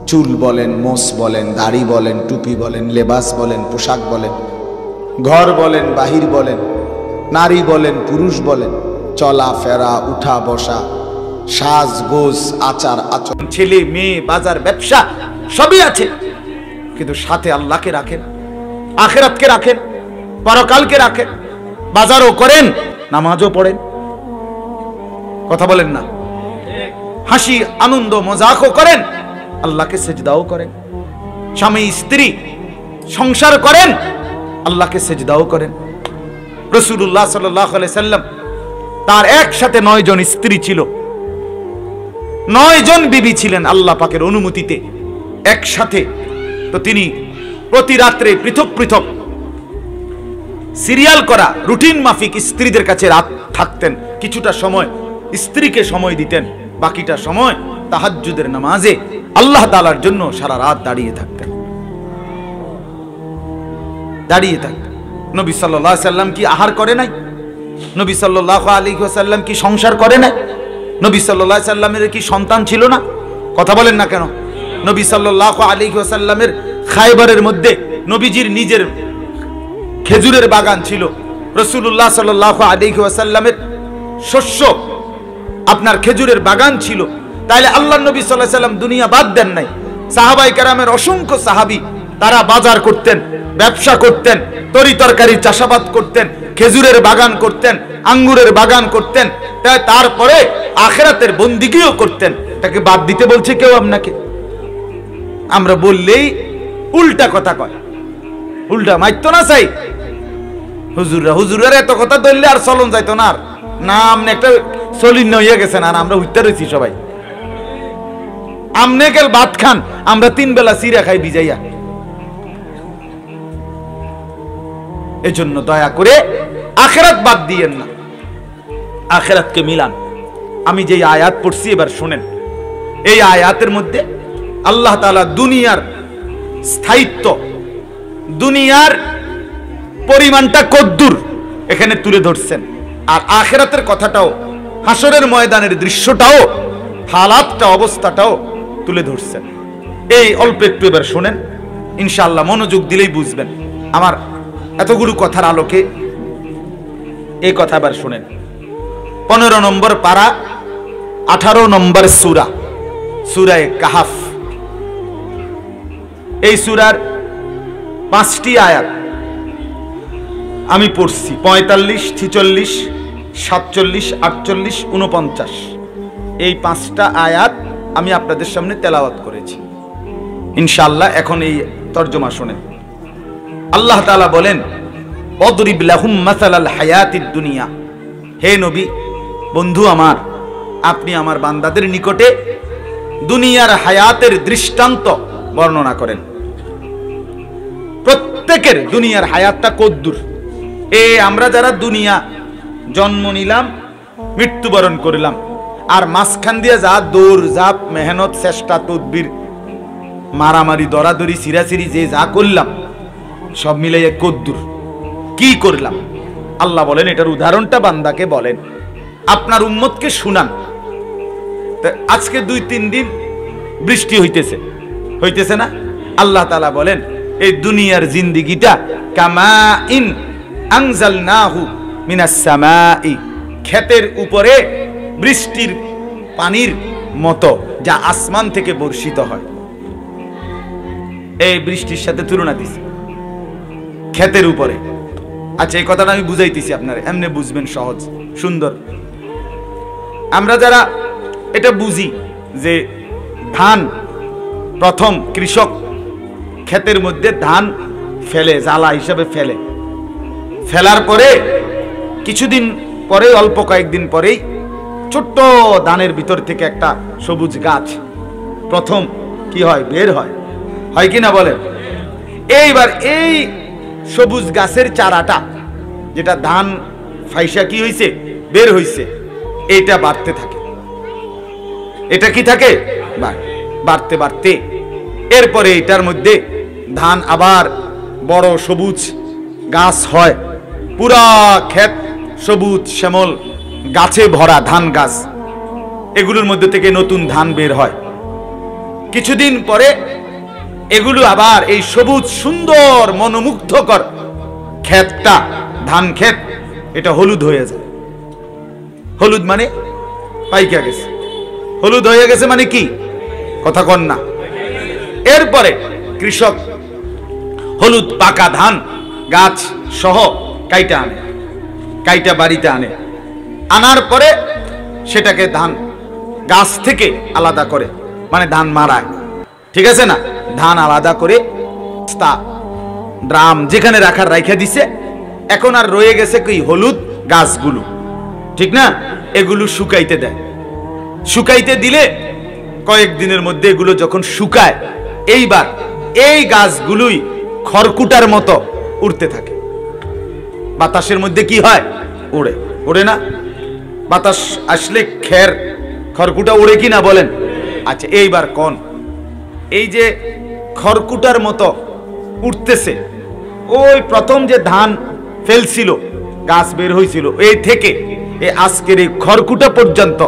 চুল বলেন, মোস বলেন, দাড়ি বলেন, টুপি বলেন, লেবাস বলেন, পোশাক বলেন, ঘর বলেন, বাহির বলেন, নারী বলেন, পুরুষ বলেন, চলা ফেরা, উঠা বসা, সাজ গোজ, আচার আচরণ, ছেলে মেয়ে, বাজার ব্যবসা সবই আছে, কিন্তু সাথে আল্লাহকে রাখেন, আখিরাতকে রাখেন, পরকালকে রাখেন, বাজারও করেন, নামাজও পড়েন, কথা বলেন না, হাসি আনন্দ মজাকও করেন, আল্লাহকে সেজদাও করেন, স্বামী স্ত্রী সংসার করেন, আল্লাহকে সেজদাও করেন। রাসূলুল্লাহ সাল্লাল্লাহু আলাইহি সাল্লাম তার একসাথে 9 জন স্ত্রী ছিল, 9 জন বিবি ছিলেন আল্লাহ পাকের অনুমতিতে একসাথে। তো তিনি প্রতি রাত্রে পৃথক পৃথক সিরিয়াল করা রুটিন মাফিক স্ত্রীদের কাছে রাত থাকতেন, কিছুটা সময় স্ত্রীকে সময় দিতেন, বাকিটা সময় তাহাজ্জুদের নামাজে আল্লাহ তাআলার জন্য সারা রাত দাঁড়িয়ে থাকতেন। নবী সাল্লাল্লাহু আলাইহি ওয়াসাল্লাম কি আহার করে নাই? নবী সাল্লাল্লাহু আলাইহি ওয়াসাল্লাম কি সংসার করে নাই? নবী সাল্লাল্লাহু আলাইহি ওয়াসাল্লামের কি সন্তান ছিল না? কথা বলেন না কেন? নবী সাল্লাল্লাহু আলাইহি ওয়াসাল্লামের খায়বারের মধ্যে নবীজির নিজের খেজুরের বাগান ছিল। রাসূলুল্লাহ সাল্লাল্লাহু আলাইহি ওয়াসাল্লামের শস্য আপনার খেজুরের বাগান ছিল। তাইলে আল্লাহর নবী সাল্লাল্লাহু আলাইহি ওয়াসাল্লাম দুনিয়া বাদ দেন নাই। সাহাবায়ে কেরামের অসংখ্য সাহাবী তারা বাজার করতেন, ব্যবসা করতেন, তরি তরকারি চাষাবাদ করতেন, খেজুরের বাগান করতেন, আঙ্গুরের বাগান করতেন, তারপরে আখিরাতের বন্দিগিও করতেন। তাকে বাদ দিতে বলছে কেউ আপনাকে? আমরা বললেই উল্টা কথা কয়, উল্টা মাইতো না চাই হুজুরের এত কথা ধরলে আর চলন যাইতো না, আর না আমনে একটা চলিন্ন হইয়া গেছেন, আর আমরা উঠতে রয়েছি সবাই। আমনে গেল ভাত খান, আমরা 3 বেলা চিরা খাই ভিজাইয়া। এজন্য দয়া করে আখিরাত বাদ দিয়েন না, আখিরাতকে মিলান। আমি যে আয়াত পড়ছি এবার শুনেন। এই আয়াতের মধ্যে আল্লাহ তাআলা দুনিয়ার স্থায়িত্ব, দুনিয়ার পরিমাণটা কদ্দুর এখানে তুলে ধরছেন, আর আখিরাতের কথাটাও, হাসরের ময়দানের দৃশ্যটাও, হালাতটা, অবস্থাটাও তুলে ধরছেন। এই অল্প একটু এবার শুনেন, ইনশাআল্লাহ মনোযোগ দিলেই বুঝবেন। আমার এতগুলো কথার আলোকে এই কথা এবার শুনেন। 15 নম্বর পারা, 18 নম্বর সূরা, সূরা কাহাফ। এই সূরার 5টি আয়াত আমি পড়ছি, 45, 46, 47, 48, 49। এই 5টা আয়াত আমি আপনাদের সামনে তেলাওয়াত করেছি ইনশাআল্লাহ। এখন এই তরজমা শুনেন। আল্লাহ তাআলা বলেন, অদরিব লাহুম মাসালাল হায়াতিদ দুনিয়া। হে নবী, বন্ধু আমার, আপনি আমার বান্দাদের নিকটে দুনিয়ার হায়াতের দৃষ্টান্ত বর্ণনা করেন। প্রত্যেকের দুনিয়ার হায়াতটা কদ্দুর। আমরা যারা দুনিয়া জন্ম নিলাম, মৃত্যুবরণ করলাম, আর মাঝখান দিয়ে যা দৌড় ঝাঁপ, মেহনত, চেষ্টা, তদবির, মারামারি, দরাদরি, সিরাসিরি যে যা করলাম, সব মিলাইয়া কদ্দুর। কি করলাম? আল্লাহ বলেন, এটার উদাহরণটা বান্দাকে বলেন, আপনার উম্মতকে শুনান। আজকে 2-3 দিন বৃষ্টি হইতেছে না? আল্লাহ তাআলা বলেন, এই দুনিয়ার জিন্দেগিটা কামাইন আনজালনাহু মিনাস সামাই, ক্ষেতের উপরে বৃষ্টির পানির মতো, যা আসমান থেকে বর্ষিত হয়। এই বৃষ্টির সাথে তুলনা দিছি ক্ষেতের উপরে। আচ্ছা, এই কথাটা আমি বুঝাইতেছি আপনারা, এমনি বুঝবেন, সহজ সুন্দর। আমরা যারা এটা বুঝি যে ধান, প্রথম কৃষক ক্ষেতের মধ্যে ধান ফেলে, জ্বালা হিসাবে ফেলার পরে কিছুদিন পরে, অল্প কয়েকদিন পরেই ছোট্ট ধানের ভিতর থেকে একটা সবুজ গাছ প্রথম কি হয়, বের হয় কি না বলেন? এইবার এই সবুজ গাছের চারাটা, যেটা ধান ফাইসা কি হইছে, বের হইছে, এটা বাড়তে থাকে। এটা কি থাকে? বাড়তে বাড়তে এরপরে এটার মধ্যে ধান আবার বড় সবুজ গাছ হয়, পুরা ক্ষেত সবুজ শ্যামল গাছে ভরা ধান গাছ, এগুলোর মধ্যে থেকে নতুন ধান বের হয়। কিছুদিন পরে এগুলো আবার এই সবুজ সুন্দর মনোমুগ্ধকর ক্ষেতটা, ধান ক্ষেত, এটা হলুদ হয়ে যায়। হলুদ মানে পাইকা গেছে, হলুদ হয়ে গেছে মানে কি? কথা কন না। এরপরে কৃষক হলুদ পাকা ধান গাছ সহ কাইটা আনে, কাইটা বাড়িতে আনে, আনার পরে সেটাকে ধান গাছ থেকে আলাদা করে, মানে ধান মারায়, ঠিক আছে না? ধান আলাদা করে ড্রাম যেখানে রাখার রাইখা দিছে। এখন আর রয়ে গেছে কি? হলুদ গাছগুলো, ঠিক না? এগুলো শুকাইতে দেয়। শুকাইতে দিলে কয়েকদিনের মধ্যে এগুলো যখন শুকায়, এইবার এই গাছগুলোই খড়কুটার মতো উড়তে থাকে। বাতাসের মধ্যে কি হয়? উড়ে। উড়ে না? বাতাস আসলে খড়কুটা উড়ে কি না বলেন? আচ্ছা, এইবার কোন এই যে খড়কুটার মতো উঠতেছে, ওই প্রথম যে ধান ফেলছিল, গাছ বের হয়েছিল, এই থেকে আজকের এই খড়কুটা পর্যন্ত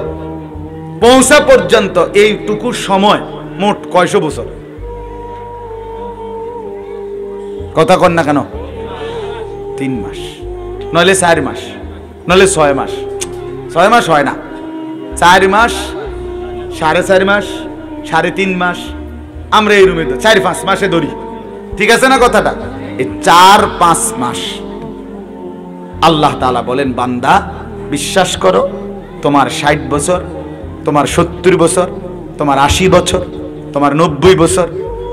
পৌঁছা পর্যন্ত এইটুকু সময় মোট কয়শো বছর? কথা কন না কেন? 3 মাস, নইলে 4 মাস, নইলে 6 মাস। 6 মাস হয় না, 4 মাস, 4.5 মাস, 3.5 মাস, আমরা এই রুমে 4-5 মাসে ধরি, ঠিক আছে না কথাটা? এই 4-5 মাস আল্লাহ তাআলা বলেন, বান্দা বিশ্বাস করো, তোমার 60 বছর, তোমার 70 বছর, তোমার 80 বছর, তোমার 90 বছর,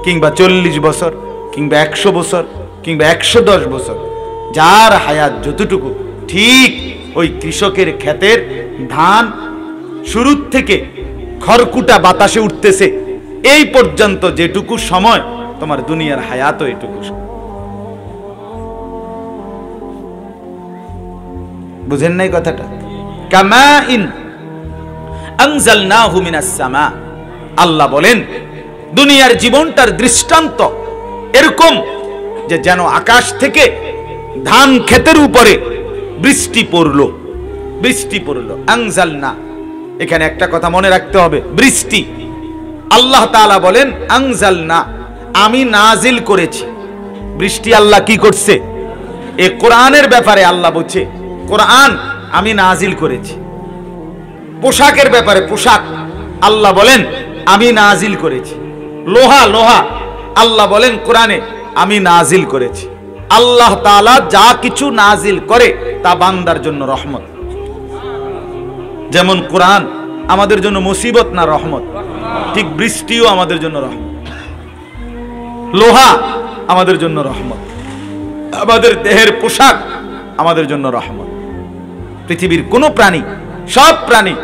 কিংবা 40 বছর, কিংবা 100 বছর, কিংবা 110 বছর, যার হায়াত যতটুকু, ঠিক ওই কৃষকের ক্ষেতের ধান শুরু থেকে খড়কুটা বাতাসে উঠতেছে এই পর্যন্ত যেটুকু সময়, তোমার দুনিয়ার হায়াতও এটুকু। বুঝেন নাই কথাটা? কামাইন আনজালনাহু মিনাস সামা, আল্লাহ বলেন দুনিয়ার জীবনটার দৃষ্টান্ত এরকম যে যেন আকাশ থেকে ধান ক্ষেতের উপরে বৃষ্টি পড়লো, বৃষ্টি পড়লো। আনজালনা, এখানে একটা কথা মনে রাখতে হবে, বৃষ্টি। আল্লাহ তাআলা বলেন আনজালনা, আমি নাজিল করেছি। বৃষ্টি আল্লাহ কি করছে? এই কোরআনের ব্যাপারে আল্লাহ বলছে, কোরআন আমি নাজিল করেছি। পোশাকের ব্যাপারে, পোশাক আল্লাহ বলেন আমি নাজিল করেছি। লোহা, লোহা আল্লাহ বলেন কোরআনে আমি নাজিল করেছি। আল্লাহ তাআলা যা কিছু নাজিল করে তা বান্দার জন্য রহমত। যেমন কোরআন আমাদের জন্য মুসিবত না রহমত, ঠিক বৃষ্টিও আমাদের জন্য রহমত। লোহা আমাদের জন্য রহমত, আমাদের দেহের পোশাক আমাদের জন্য রহমত। পৃথিবীর কোন প্রাণী, সব প্রাণী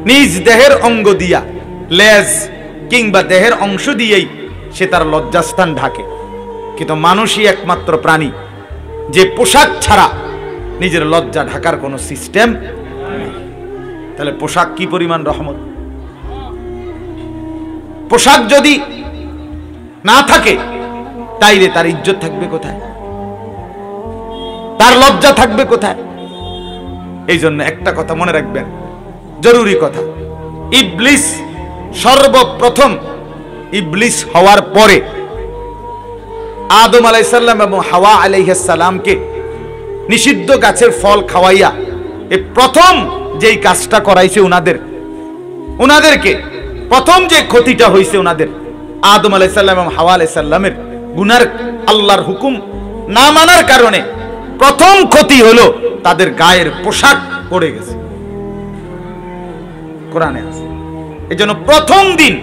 নিজ দেহের অঙ্গ দিয়া, লেজ কিংবা দেহের অংশ দিয়েই সে তার লজ্জাস্থান ঢাকে, কিন্তু মানুষই একমাত্র প্রাণী যে পোশাক ছাড়া নিজের লজ্জা ঢাকার কোনো সিস্টেম নেই। তাহলে পোশাক কি পরিমাণ রহমত! পোশাক যদি না থাকে তাইলে তার ইজ্জত থাকবে কোথায়? তার লজ্জা থাকবে কোথায়? এই জন্য একটা কথা মনে রাখবেন, জরুরি কথা, ইবলিস সর্বপ্রথম, ইবলিস হওয়ার পরে আদম আলাইহিস সালাম এবং হাওয়া আলাইহিস সালামকে নিষিদ্ধ গাছের ফল খাওয়াইয়া এই প্রথম যেই কাজটা করাইছে উনাদেরকে প্রথম যে ক্ষতিটা হয়েছে উনাদের, আদম আলাইহিস সালাম এবং হাওয়া আলাইহিস সালামের গুনার, আল্লাহর হুকুম না মানার কারণে প্রথম ক্ষতি হলো তাদের গায়ের পোশাক পড়ে গেছে। কোরআনে আছে। এজন্য প্রথম দিন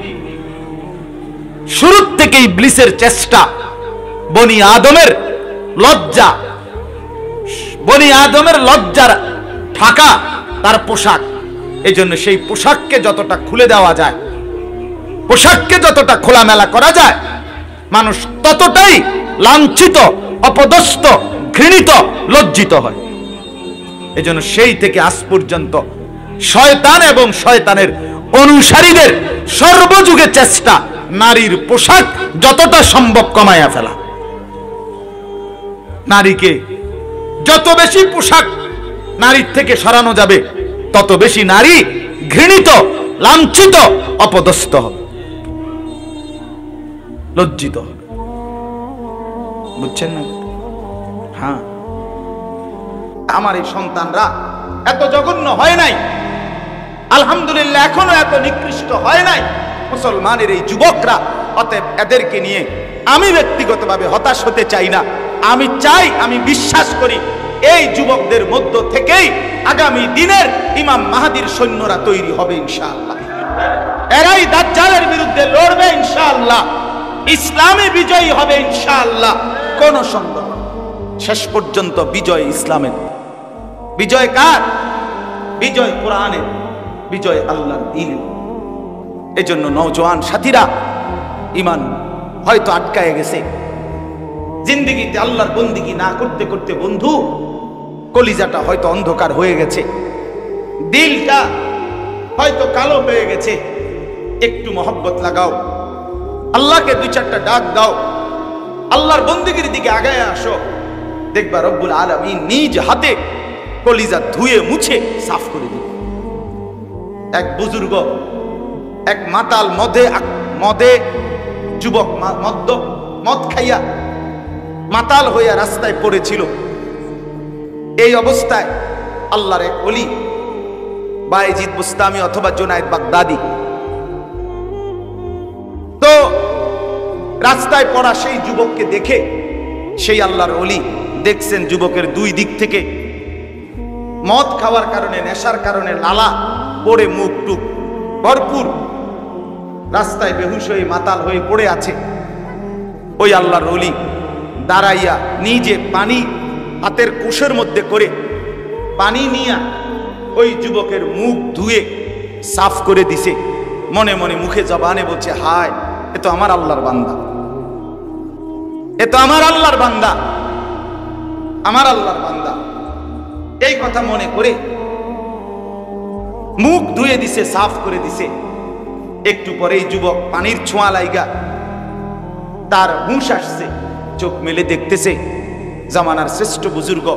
শুরু থেকে ইবলিসের চেষ্টা বনি আদমের লজ্জা, বনি আদমের লজ্জার ঢাকা তার পোশাক। এই জন্য সেই পোশাককে যতটা খুলে দেওয়া যায়, পোশাককে যতটা খোলামেলা করা যায়, মানুষ ততটাই লাঞ্ছিত, অপদস্থ, ঘৃণিত, লজ্জিত হয়। এই জন্য সেই থেকে আজ পর্যন্ত শয়তান এবং শয়তানের অনুসারীদের সর্বযুগে চেষ্টা নারীর পোশাক যতটা সম্ভব কমায়া ফেলা। নারীকে যত বেশি পোশাক নারীর থেকে সরানো যাবে তত বেশি নারী ঘৃণিত, লাঞ্ছিত, অপদস্থ হবে, লজ্জিত হবে। বুঝছেন না? হ্যাঁ, আমার এই সন্তানরা এত জঘন্য হয় নাই, আলহামদুলিল্লাহ, এখনো এত নিকৃষ্ট হয় নাই মুসলমানের এই যুবকরা। অতএব এদেরকে নিয়ে আমি ব্যক্তিগতভাবে হতাশ হতে চাই না। আমি চাই, আমি বিশ্বাস করি এই যুবকদের মধ্য থেকেই আগামী দিনের ইমাম মাহদীর সৈন্যরা তৈরি হবে ইনশাআল্লাহ। এরাই দাজ্জালের বিরুদ্ধে লড়বে ইনশাআল্লাহ, ইসলামে বিজয়ী হবে ইনশাআল্লাহ, কোন সন্দেহ। শেষ পর্যন্ত বিজয় ইসলামের। বিজয় কার? বিজয় কোরআনের, বিজয় আল্লাহর দ্বীনের। এজন্য নওজোয়ান সাথীরা, ঈমান হয়তো আটকায় গেছে জিন্দেগিতে, আল্লাহর বন্দেগী না করতে করতে বন্ধু কলিজাটা হয়তো অন্ধকার হয়ে গেছে, দিলটা হয়তো কালো হয়ে গেছে। একটু মহব্বত লাগাও, আল্লাহকে দুই চারটা ডাক দাও, আল্লাহর বন্দেগীর দিকে আগায় আসো, দেখবা রব্বুল আলামিন নিজ হাতে কলিজা ধুয়ে মুছে সাফ করে দিবে। এক বুজুর্গ, এক মাতাল মদে যুবক মদ খাইয়া মাতাল হইয়া রাস্তায় পড়েছিল। এই অবস্থায় আল্লাহর এক ওলি বায়েজিদ বুস্তামি অথবা জুনায়েদ বাগদাদি তো রাস্তায় পড়া সেই যুবককে দেখে সেই আল্লাহর ওলি দেখছেন যুবকের দুই দিক থেকে মদ খাওয়ার কারণে, নেশার কারণে লালা পড়ে, মুখ টুক ভরপুর, রাস্তায় বেহুশ হয়ে মাতাল হয়ে পড়ে আছে। ওই আল্লাহর ওলি দাঁড়াইয়া নিজে পানি হাতের কুশের মধ্যে করে পানি নিয়ে ওই যুবকের মুখ ধুয়ে সাফ করে দিছে। মনে মনে মুখে জবানে বলছে, হায়, এ তো আমার আল্লাহর বান্দা, এ তো আমার আল্লাহর বান্দা, আমার আল্লাহর বান্দা। এই কথা মনে করে মুখ ধুয়ে দিছে, সাফ করে দিছে। একটু পরেই যুবক পানির ছোঁয়া লাইগা তার হুঁশ আসছে, চোখ মেলে দেখতেছে জামানার শ্রেষ্ঠ বুজুর্গ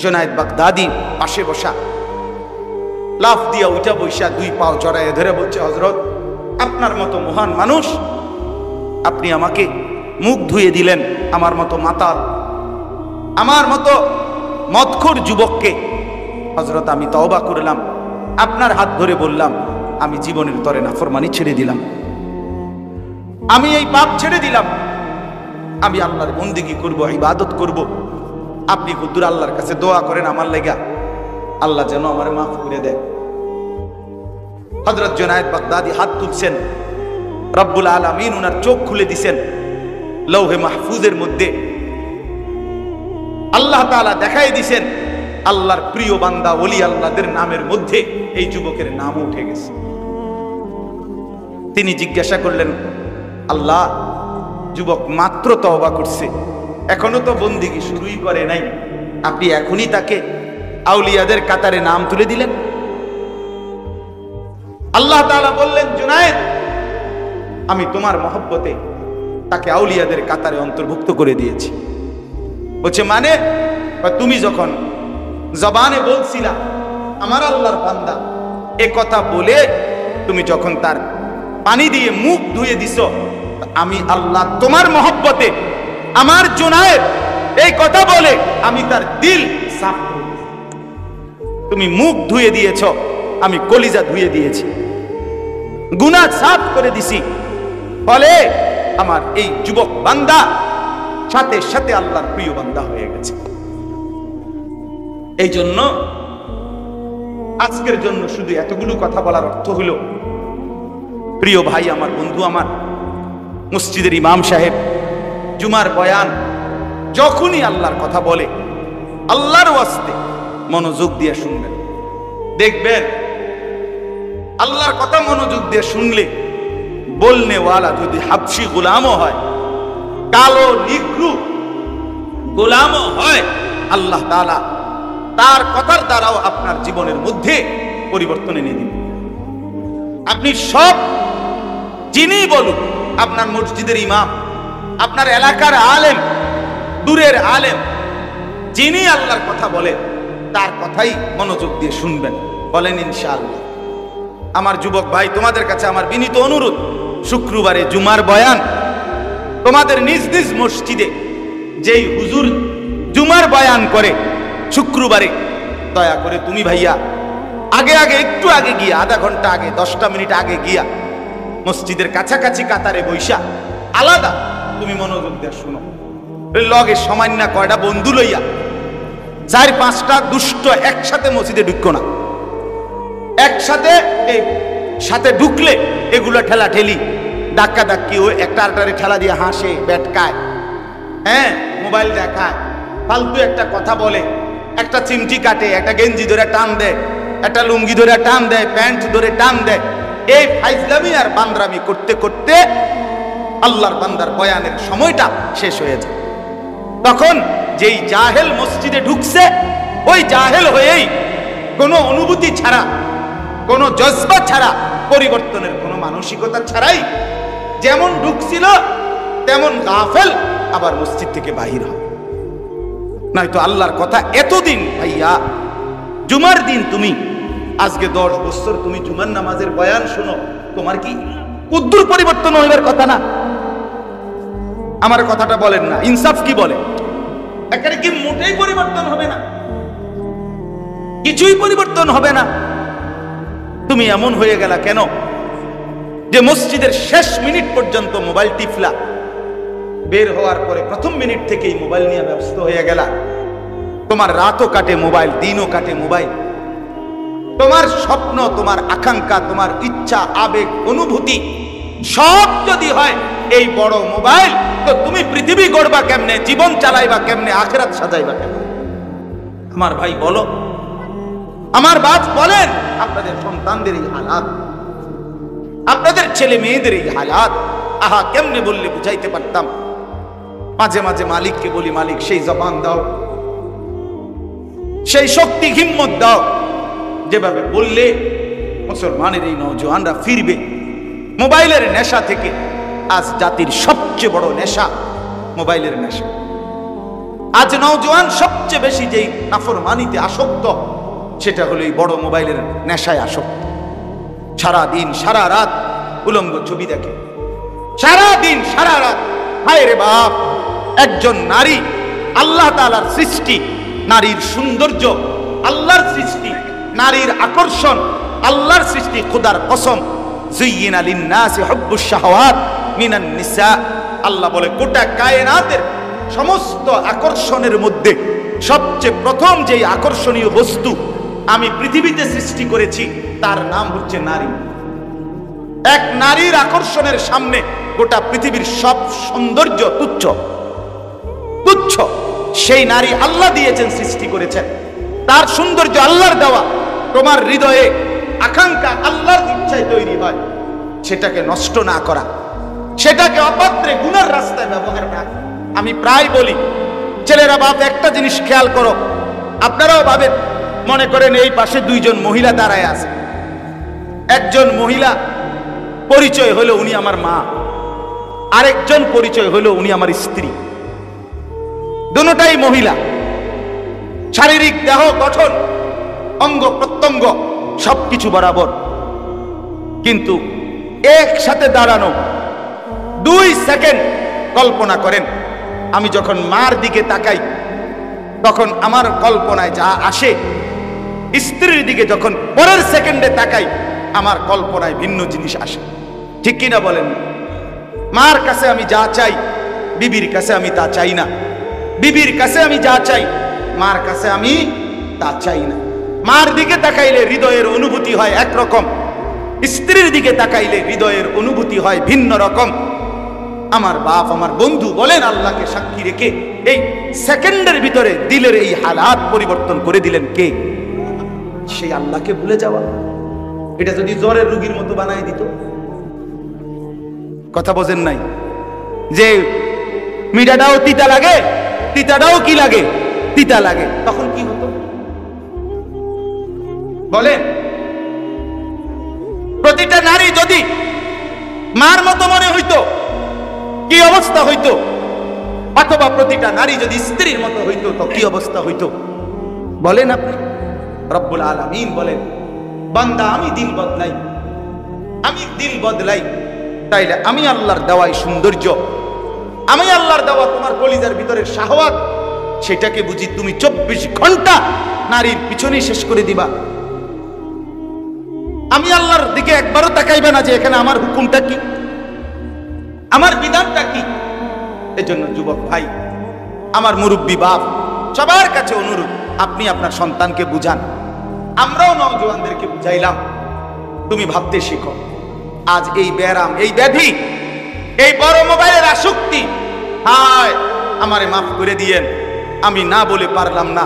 জুনায়েদ বাগদাদি পাশে বসা। লাফ দিয়া উঠা বৈশা দুই পাও জড়াইয়ে ধরে বলছে, হযরত, আপনার মতো মহান মানুষ, আপনি আমাকে মুখ ধুয়ে দিলেন, আমার মতো মাতাল, আমার মতো মদখোর যুবককে। হযরত, আমি তওবা করলাম, আপনার হাত ধরে বললাম, আমি জীবনের তরে নাফরমানি ছেড়ে দিলাম, আমি এই পাপ ছেড়ে দিলাম, আমি আল্লাহর বন্দেগী করব, ইবাদত করব। আপনি হুজুর আল্লাহর কাছে দোয়া করেন আমার লাগা, আল্লাহ যেন আমার মাফ করে দেয়। হযরত জুনায়েদ বাগদাদি হাত তুলছেন, রব্বুল আলামিন উনার চোখ খুলে দিছেন। লৌহে মাহফুজের মধ্যে আল্লাহ তাআলা দেখাই দিছেন আল্লাহর প্রিয় বান্দা ওলি আল্লাহদের নামের মধ্যে এই যুবকের নাম উঠে গেছে। তিনি জিজ্ঞাসা করলেন, আল্লাহ, যুবক মাত্র তওবা করছে, এখনো তো বন্দেগী শুরুই করে নাই, আপনি এখনই তাকে আউলিয়াদের কাতারে নাম তুলে দিলেন? আল্লাহ তাআলা বললেন, জুনায়েদ, আমি তোমার মহব্বতে তাকে আউলিয়াদের কাতারে অন্তর্ভুক্ত করে দিয়েছি। বলছে, মানে? তুমি যখন জবানে বলছিলা আমার আল্লাহর বান্দা, এ কথা বলে তুমি যখন তার পানি দিয়ে মুখ ধুয়ে দিছ, আমি আল্লাহ তোমার মহব্বতে আমার জুনায়েদ এই কথা বলে আমি তার দিল সাফ করে দিয়েছি। তুমি মুখ ধুয়ে দিয়েছ, আমি কলিজা ধুয়ে দিয়েছি, গুনাহ সাফ করে দিছি। ফলে আমার এই যুবক বান্দা সাথে সাথে আল্লাহর প্রিয় বান্দা হয়ে গেছে। এই জন্য আজকের জন্য শুধু এতগুলো কথা বলার অর্থ হলো, প্রিয় ভাই আমার, বন্ধু আমার, মসজিদের ইমাম সাহেব জুমার বয়ান যখনই আল্লাহর কথা বলে, আল্লাহর ওয়াস্তে মনোযোগ দিয়ে শুনবেন। দেখবেন আল্লাহর কথা মনোযোগ দিয়ে শুনলে বলনেওয়ালা যদি হাবশি গোলামও হয়, কালো নিগ্রু গোলামও হয়, আল্লাহ তাআলা তার কথার দ্বারাও আপনার জীবনের মধ্যে পরিবর্তন এনে দিবে। আপনি সব যিনি বলুন, আপনার মসজিদের ইমাম, আপনার এলাকার আলেম, দূরের আলেম, যিনি আল্লাহর কথা বলে তার কথাই মনোযোগ দিয়ে শুনবেন। বলেন ইনশাআল্লাহ। আমার যুবক ভাই, তোমাদের কাছে আমার বিনীত অনুরোধ, শুক্রবারে জুমার বয়ান তোমাদের নিজ নিজ মসজিদে যেই হুজুর জুমার বয়ান করে শুক্রবারে, দয়া করে তুমি ভাইয়া আগে আগে একটু আগে গিয়া, আধা ঘন্টা আগে, 10টা মিনিট আগে গিয়া মসজিদের কাছাকাছি কাতারে বৈশা আলাদা তুমি মনোযোগ দিয়ে শুনো। লগে সামান্য কয়টা বন্ধু লইয়া 4-5টা দুষ্ট একসাথে মসজিদে ঢুকো না। একসাথে সাথে ঢুকলে এগুলো ঠেলা ঠেলি, ধাক্কা ধাক্কি, ওই একটা আরেকটারে ঠেলা দিয়ে হাসে, ব্যাটকায়, হ্যাঁ মোবাইল দেখায়, ফালতু একটা কথা বলে, একটা চিমটি কাটে, একটা গেঞ্জি ধরে টান দেয়, একটা লুঙ্গি ধরে টান দেয়, প্যান্ট ধরে টান দেয়। এই ফাইজলামি আর বান্দরামি করতে করতে আল্লাহর বান্দার বয়ানের সময়টা শেষ হয়ে যায়। তখন যেই জাহেল মসজিদে ঢুকছে, ওই জাহেল হয়েই কোনো অনুভূতি ছাড়া, কোনো জজবা ছাড়া, পরিবর্তনের কোনো মানসিকতা ছাড়াই যেমন ঢুকছিল তেমন গাফেল আবার মসজিদ থেকে বাহির হয়। নয়তো আল্লাহর কথা এতদিন ভাইয়া, জুমার দিন তুমি আজকে 10 বছর তুমি জুমার নামাজের বয়ান শোনো, তোমার কি কুদ্দুর পরিবর্তন হইবার কথা না? আমার কথাটা বলেন না, ইনসাফ কি বলে? একেবারে কি মোটেই পরিবর্তন হবে না, কিছুই পরিবর্তন হবে না। তুমি এমন হয়ে গেলা কেন যে মসজিদের শেষ মিনিট পর্যন্ত মোবাইল টিপলা, বের হওয়ার পরে প্রথম মিনিট থেকেই মোবাইল নিয়ে ব্যস্ত হয়ে গেলা। তোমার রাতও কাটে মোবাইল, দিনও কাটে মোবাইল। তোমার স্বপ্ন, তোমার আকাঙ্ক্ষা, তোমার ইচ্ছা, আবেগ, অনুভূতি সব যদি হয় এই বড় মোবাইল, তো তুমি পৃথিবী গড়বা কেমনে, জীবন চালাইবা কেমনে, আখিরাত সাজাইবা কেমনে? আমার ভাই বলো, আমার বাপ বলেন, আপনাদের সন্তানদের এই হালাত, আপনাদের ছেলে মেয়েদের এই হালাত, আহা কেমনে বললে বুঝাইতে পারতাম। মাঝে মাঝে মালিককে বলি, মালিক সেই জবান দাও, সেই শক্তি হিম্মত দাও, যেভাবে বললে মুসলমানের এই নওজোয়ানরা ফিরবে মোবাইলের নেশা থেকে। আজ জাতির সবচেয়ে বড় নেশা মোবাইলের নেশা। আজ নওজোয়ান সবচেয়ে বেশি যেই নাফরমানিতে আসক্ত, সেটা হলো এই বড় মোবাইলের নেশায় আসক্ত। সারা দিন সারা রাত উলঙ্গ ছবি দেখে, সারা দিন সারা রাত। হায় রে বাপ, একজন নারী আল্লাহ তাআলার সৃষ্টি, নারীর সৌন্দর্য আল্লাহর সৃষ্টি, নারীর আকর্ষণ আল্লাহর সৃষ্টি। খোদার কসম, যুয়্যিনা লিন-নাসি হুব্বুশ শাহাওয়াত মিনান নিসা। আল্লাহ বলে গোটা কায়নাতের সমস্ত আকর্ষণের মধ্যে সবচেয়ে প্রথম যেই আকর্ষণীয় বস্তু আমি পৃথিবীতে সৃষ্টি করেছি তার নাম হচ্ছে নারী। এক নারীর আকর্ষণের সামনে গোটা পৃথিবীর সব সৌন্দর্য তুচ্ছ তুচ্ছ। সেই নারী আল্লাহ দিয়েছেন, সৃষ্টি করেছেন, তার সৌন্দর্য আল্লাহর দেওয়া। তোমার হৃদয়ে আকাঙ্ক্ষা আল্লাহর ইচ্ছায় তৈরি হয়, সেটাকে নষ্ট না করা, সেটাকে অপাত্রে গুনার রাস্তায় ব্যবহার না। আমি প্রায় বলি, ছেলেরা বাপ একটা জিনিস খেয়াল করো, আপনারাও ভাবেন, মনে করেন এই পাশে 2 জন মহিলা দাঁড়ায় আছে, একজন মহিলা পরিচয় হলো উনি আমার মা, আরেকজন পরিচয় হলো উনি আমার স্ত্রী। দুটোটাই মহিলা, শারীরিক দেহ গঠন, অঙ্গ প্রত্যঙ্গ সবকিছু বরাবর, কিন্তু একসাথে দাঁড়ানো 2 সেকেন্ড। কল্পনা করেন, আমি যখন মার দিকে তাকাই তখন আমার কল্পনায় যা আসে, স্ত্রীর দিকে যখন পরের সেকেন্ডে তাকাই আমার কল্পনায় ভিন্ন জিনিস আসে। ঠিক কিনা বলেন? মার কাছে আমি যা চাই, বিবির কাছে আমি তা চাই না। বিবির কাছে আমি যা চাই, মার কাছে আমি তা চাই না। মার দিকে তাকাইলে হৃদয়ের অনুভূতি হয় একরকম, স্ত্রীর দিকে তাকাইলে হৃদয়ের অনুভূতি হয় ভিন্ন রকম। আমার বাপ, আমার বন্ধু বলেন, আল্লাহকে সাক্ষী রেখে এই সেকেন্ডের ভিতরে দিলের এই হালাত পরিবর্তন করে দিলেন কে? সেই আল্লাহকে ভুলে যাওয়া। এটা যদি জ্বরের রোগীর মতো বানায় দিত, কথা বোঝেন নাই? যে মিঠাটাও তিতা লাগে, তিতাটাও কি লাগে? তিতা লাগে। তখন কি হতো বলেন? প্রতিটা নারী যদি মার মতো মনে হইতো কি অবস্থা হইতো, অথবা প্রতিটা নারী যদি স্ত্রীর মতো হইতো তো কি অবস্থা হইতো বলেন আপনি। রব্বুল আলামিন বলেন, বান্দা আমি দিল বদলাই, আমি দিল বদলাই, তাইলে আমি আল্লাহর দেওয়াই সৌন্দর্য, আমি আল্লাহর দেওয়া তোমার কলিজার ভিতরের শাহওয়াত, সেটাকে বুঝি তুমি 24 ঘন্টা নারীর পিছনে শেষ করে দিবা? আমি আল্লাহর দিকে একবারও তাকাইবে না যে এখানে আমার হুকুমটা কি, আমার বিধানটা কি? এজন্য যুবক ভাই, আমার মুরব্বী বাপ, সবার কাছে অনুরোধ, আপনি আপনার সন্তানকে বুঝান। আমরাও নওজোয়ানদেরকে বুঝাইলাম, তুমি ভাবতে শিখো। আজ এই ব্যারাম, এই ব্যাধি, এই বড় মোবাইলের আসক্তি, হায় আমারে মাফ করে দিয়েন, আমি না বলে পারলাম না।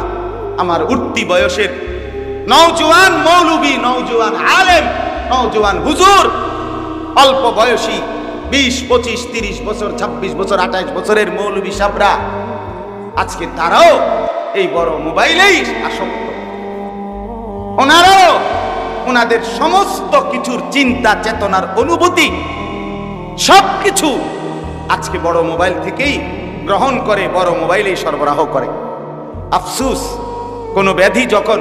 আমার উঠতি বয়সের নওজোয়ান মৌলবী, নওজোয়ান আলেম, নওজোয়ান হুজুর, অল্প বয়সী 20, 25, 30 বছর, 26 বছর, 28 বছরের মৌলবী সাবরা, আজকে তারাও এই বড় মোবাইলেই আসক্ত। ওনারাও ওনাদের সমস্ত কিছুর চিন্তা চেতনার অনুভূতি সবকিছু আজকে বড় মোবাইল থেকেই গ্রহণ করে, বড় মোবাইলেই সরবরাহ করে। আফসুস, কোন ব্যাধি যখন,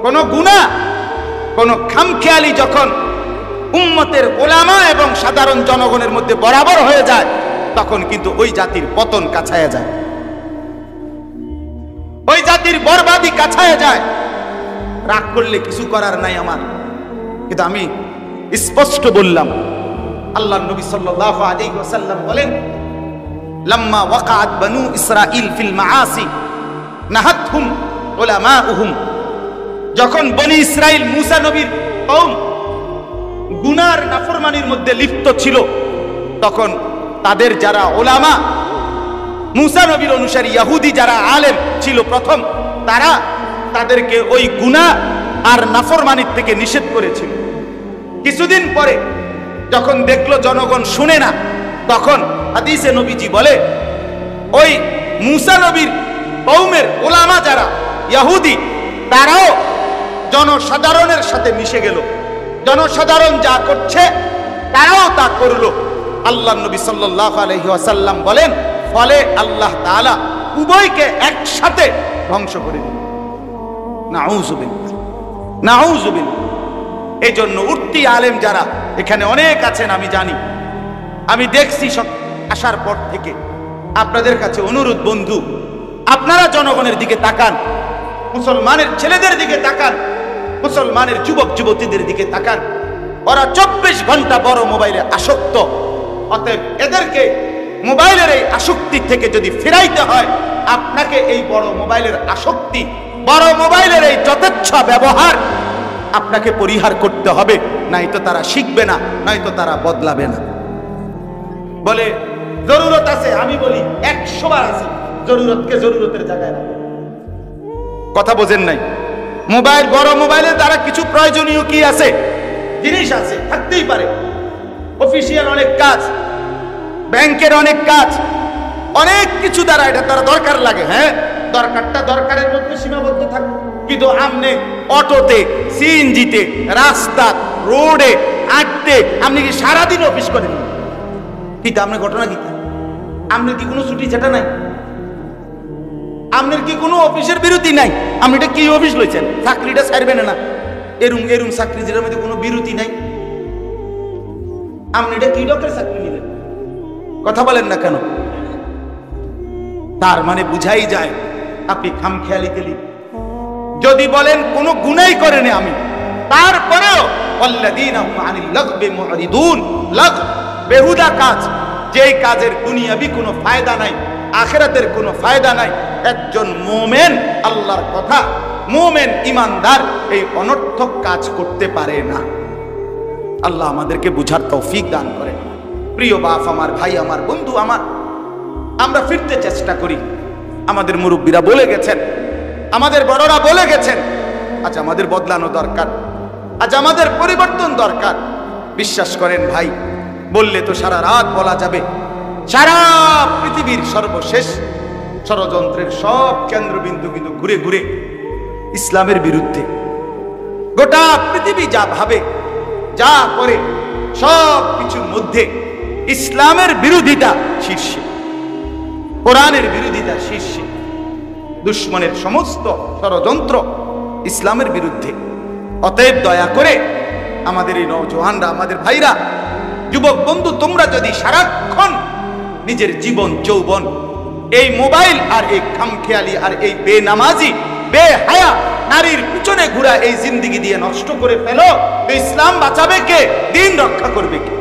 কোন গুনাহ, কোন খামখেয়ালি যখন উম্মতের ওলামা এবং সাধারণ জনগণের মধ্যে বরাবর হয়ে যায়, তখন কিন্তু ওই জাতির পতন কাছায়া যায়, ওই জাতির বরবাদি কাছায়া যায়। রাগ করলে কিছু করার নাই আমার, কিন্তু আমি স্পষ্ট বললাম, আল্লাহর নবী সাল্লাল্লাহু আলাইহি ওয়াসাল্লাম বলেন, লাম্মা ওয়াকাআত বানু ইসরাঈল ফিল মাআসি নাহাতহুম উলামাউহুম, যখন বনি ইসরাইল মুসা নবীর কওম গুনার নাফরমানির মধ্যে লিপ্ত ছিল, তখন তাদের যারা ওলামা, মুসা নবীর অনুসারী ইহুদি যারা আলেম ছিল প্রথম, তারা তাদেরকে ওই গুনাহ আর নাফরমানির থেকে নিষেধ করেছিল। কিছুদিন পরে যখন দেখলো জনগণ শুনে না, তখন হাদিসে নবীজি বলে, ওই মুসা নবীর কওমের ওলামা যারা ইহুদি, তারাও জনসাধারণের সাথে মিশে গেল, জনসাধারণ যা করছে তারাও তা করলো। আল্লাহর নবী সাল্লাল্লাহু আলাইহি ওয়াসাল্লাম বলেন, ফলে আল্লাহ তাআলা উভয়কে একসাথে ধ্বংস করে দিলেন। নাউযুবিল্লাহ, নাউযুবিল্লাহ। এই জন্য উঠতি আলেম যারা এখানে অনেক আছেন, আমি জানি, আমি দেখছি সব আসার পর থেকে। আপনাদের কাছে অনুরোধ বন্ধু, আপনারা জনগণের দিকে তাকান, মুসলমানের ছেলেদের দিকে তাকান, মুসলমানের যুবক যুবতীদের দিকে তাকান। ওরা 24 ঘন্টা বড় মোবাইলে আসক্ত। অতএব এদেরকে মোবাইলের এই আসক্তি থেকে যদি ফিরাইতে হয়, আপনাকে এই বড় মোবাইলের আসক্তি, বড় মোবাইলের এই যথেচ্ছা ব্যবহার আপনাকে পরিহার করতে হবে, নয়তো তারা শিখবে না, নয়তো তারা বদলাবে না। বলে জরুরত আছে, আমি বলি 100 বার আছে, জরুরতকে জরুরতের জায়গায় রাখো। কথা বোঝেন নাই? মোবাইল, বড় মোবাইলের দ্বারা কিছু প্রয়োজনীয় কি আছে, জিনিস আছে, থাকতেই পারে। অফিসিয়াল অনেক কাজ, ব্যাংকের অনেক কাজ, অনেক কিছু দ্বারা এটা তারা দরকার লাগে। হ্যাঁ, দরকারটা দরকারের মধ্যে সীমাবদ্ধ থাকে, কিন্তু আপনি অটোতে, সিএনজিতে, রাস্তা, রোডে হাঁটতে আপনি কি সারাদিন অফিস করেন? কিন্তু আপনার ঘটনা কি? আপনার কি কোনো ছুটি ছাটা নাই? আপনার কি কোনো অফিসের বিরতি নাই? আপনি এটা কি অফিস লইছেন? চাকরিটা ছাড়বেন না, এরুম এরুম চাকরি যেটার মধ্যে কোনো বিরতি নাই। আপনি এটা কি ডক্টর চাকরি নিলেন? কথা বলেন না কেন? তার মানে বুঝাই যায় আপনি খামখেয়ালিতে লিপ্ত। যদি বলেন কোনো গুনাই করেনি আমি, তারপরেও আল্লাযীনা হুম আনিল লাগবি মুরিদুন, লাগ বেহুদা কাজ, যেই কাজের দুনিয়াবি কোনো ফায়দা নাই, আখিরাতের কোনো ফায়দা নাই। একজন মুমিন, আল্লাহর কথা, মুমিন ইমানদার এই অনর্থক কাজ করতে পারে না। আল্লাহ আমাদেরকে বুঝার তৌফিক দান করেন। প্রিয় বাপ আমার, ভাই আমার, বন্ধু আমার, আমরা ফিরতে চেষ্টা করি। আমাদের মুরব্বীরা বলে গেছেন, আমাদের বড়রা বলে গেছেন, আজ আমাদের বদলানো দরকার, আজ আমাদের পরিবর্তন দরকার। বিশ্বাস করেন ভাই, বললে তো সারা রাত বলা যাবে। সারা পৃথিবীর সর্বশেষ ষড়যন্ত্রের সব কেন্দ্রবিন্দু কিন্তু ঘুরে ঘুরে ইসলামের বিরুদ্ধে। গোটা পৃথিবী যা ভাবে, যা করে সব কিছুর মধ্যে ইসলামের বিরোধিতা শীর্ষে, কোরআনের বিরোধিতা শীর্ষে। দুশ্মনের সমস্ত ষড়যন্ত্র ইসলামের বিরুদ্ধে। অতএব দয়া করে আমাদের এই নওজওয়ানরা, আমাদের ভাইরা, যুবক বন্ধু, তোমরা যদি সারাক্ষণ নিজের জীবন যৌবন এই মোবাইল আর এই খামখেয়ালি আর এই বেনামাজি বেহায়া নারীর পিছনে ঘোরা এই জিন্দেগি দিয়ে নষ্ট করে ফেলো, তো ইসলাম বাঁচাবে কে? দিন রক্ষা করবে কে?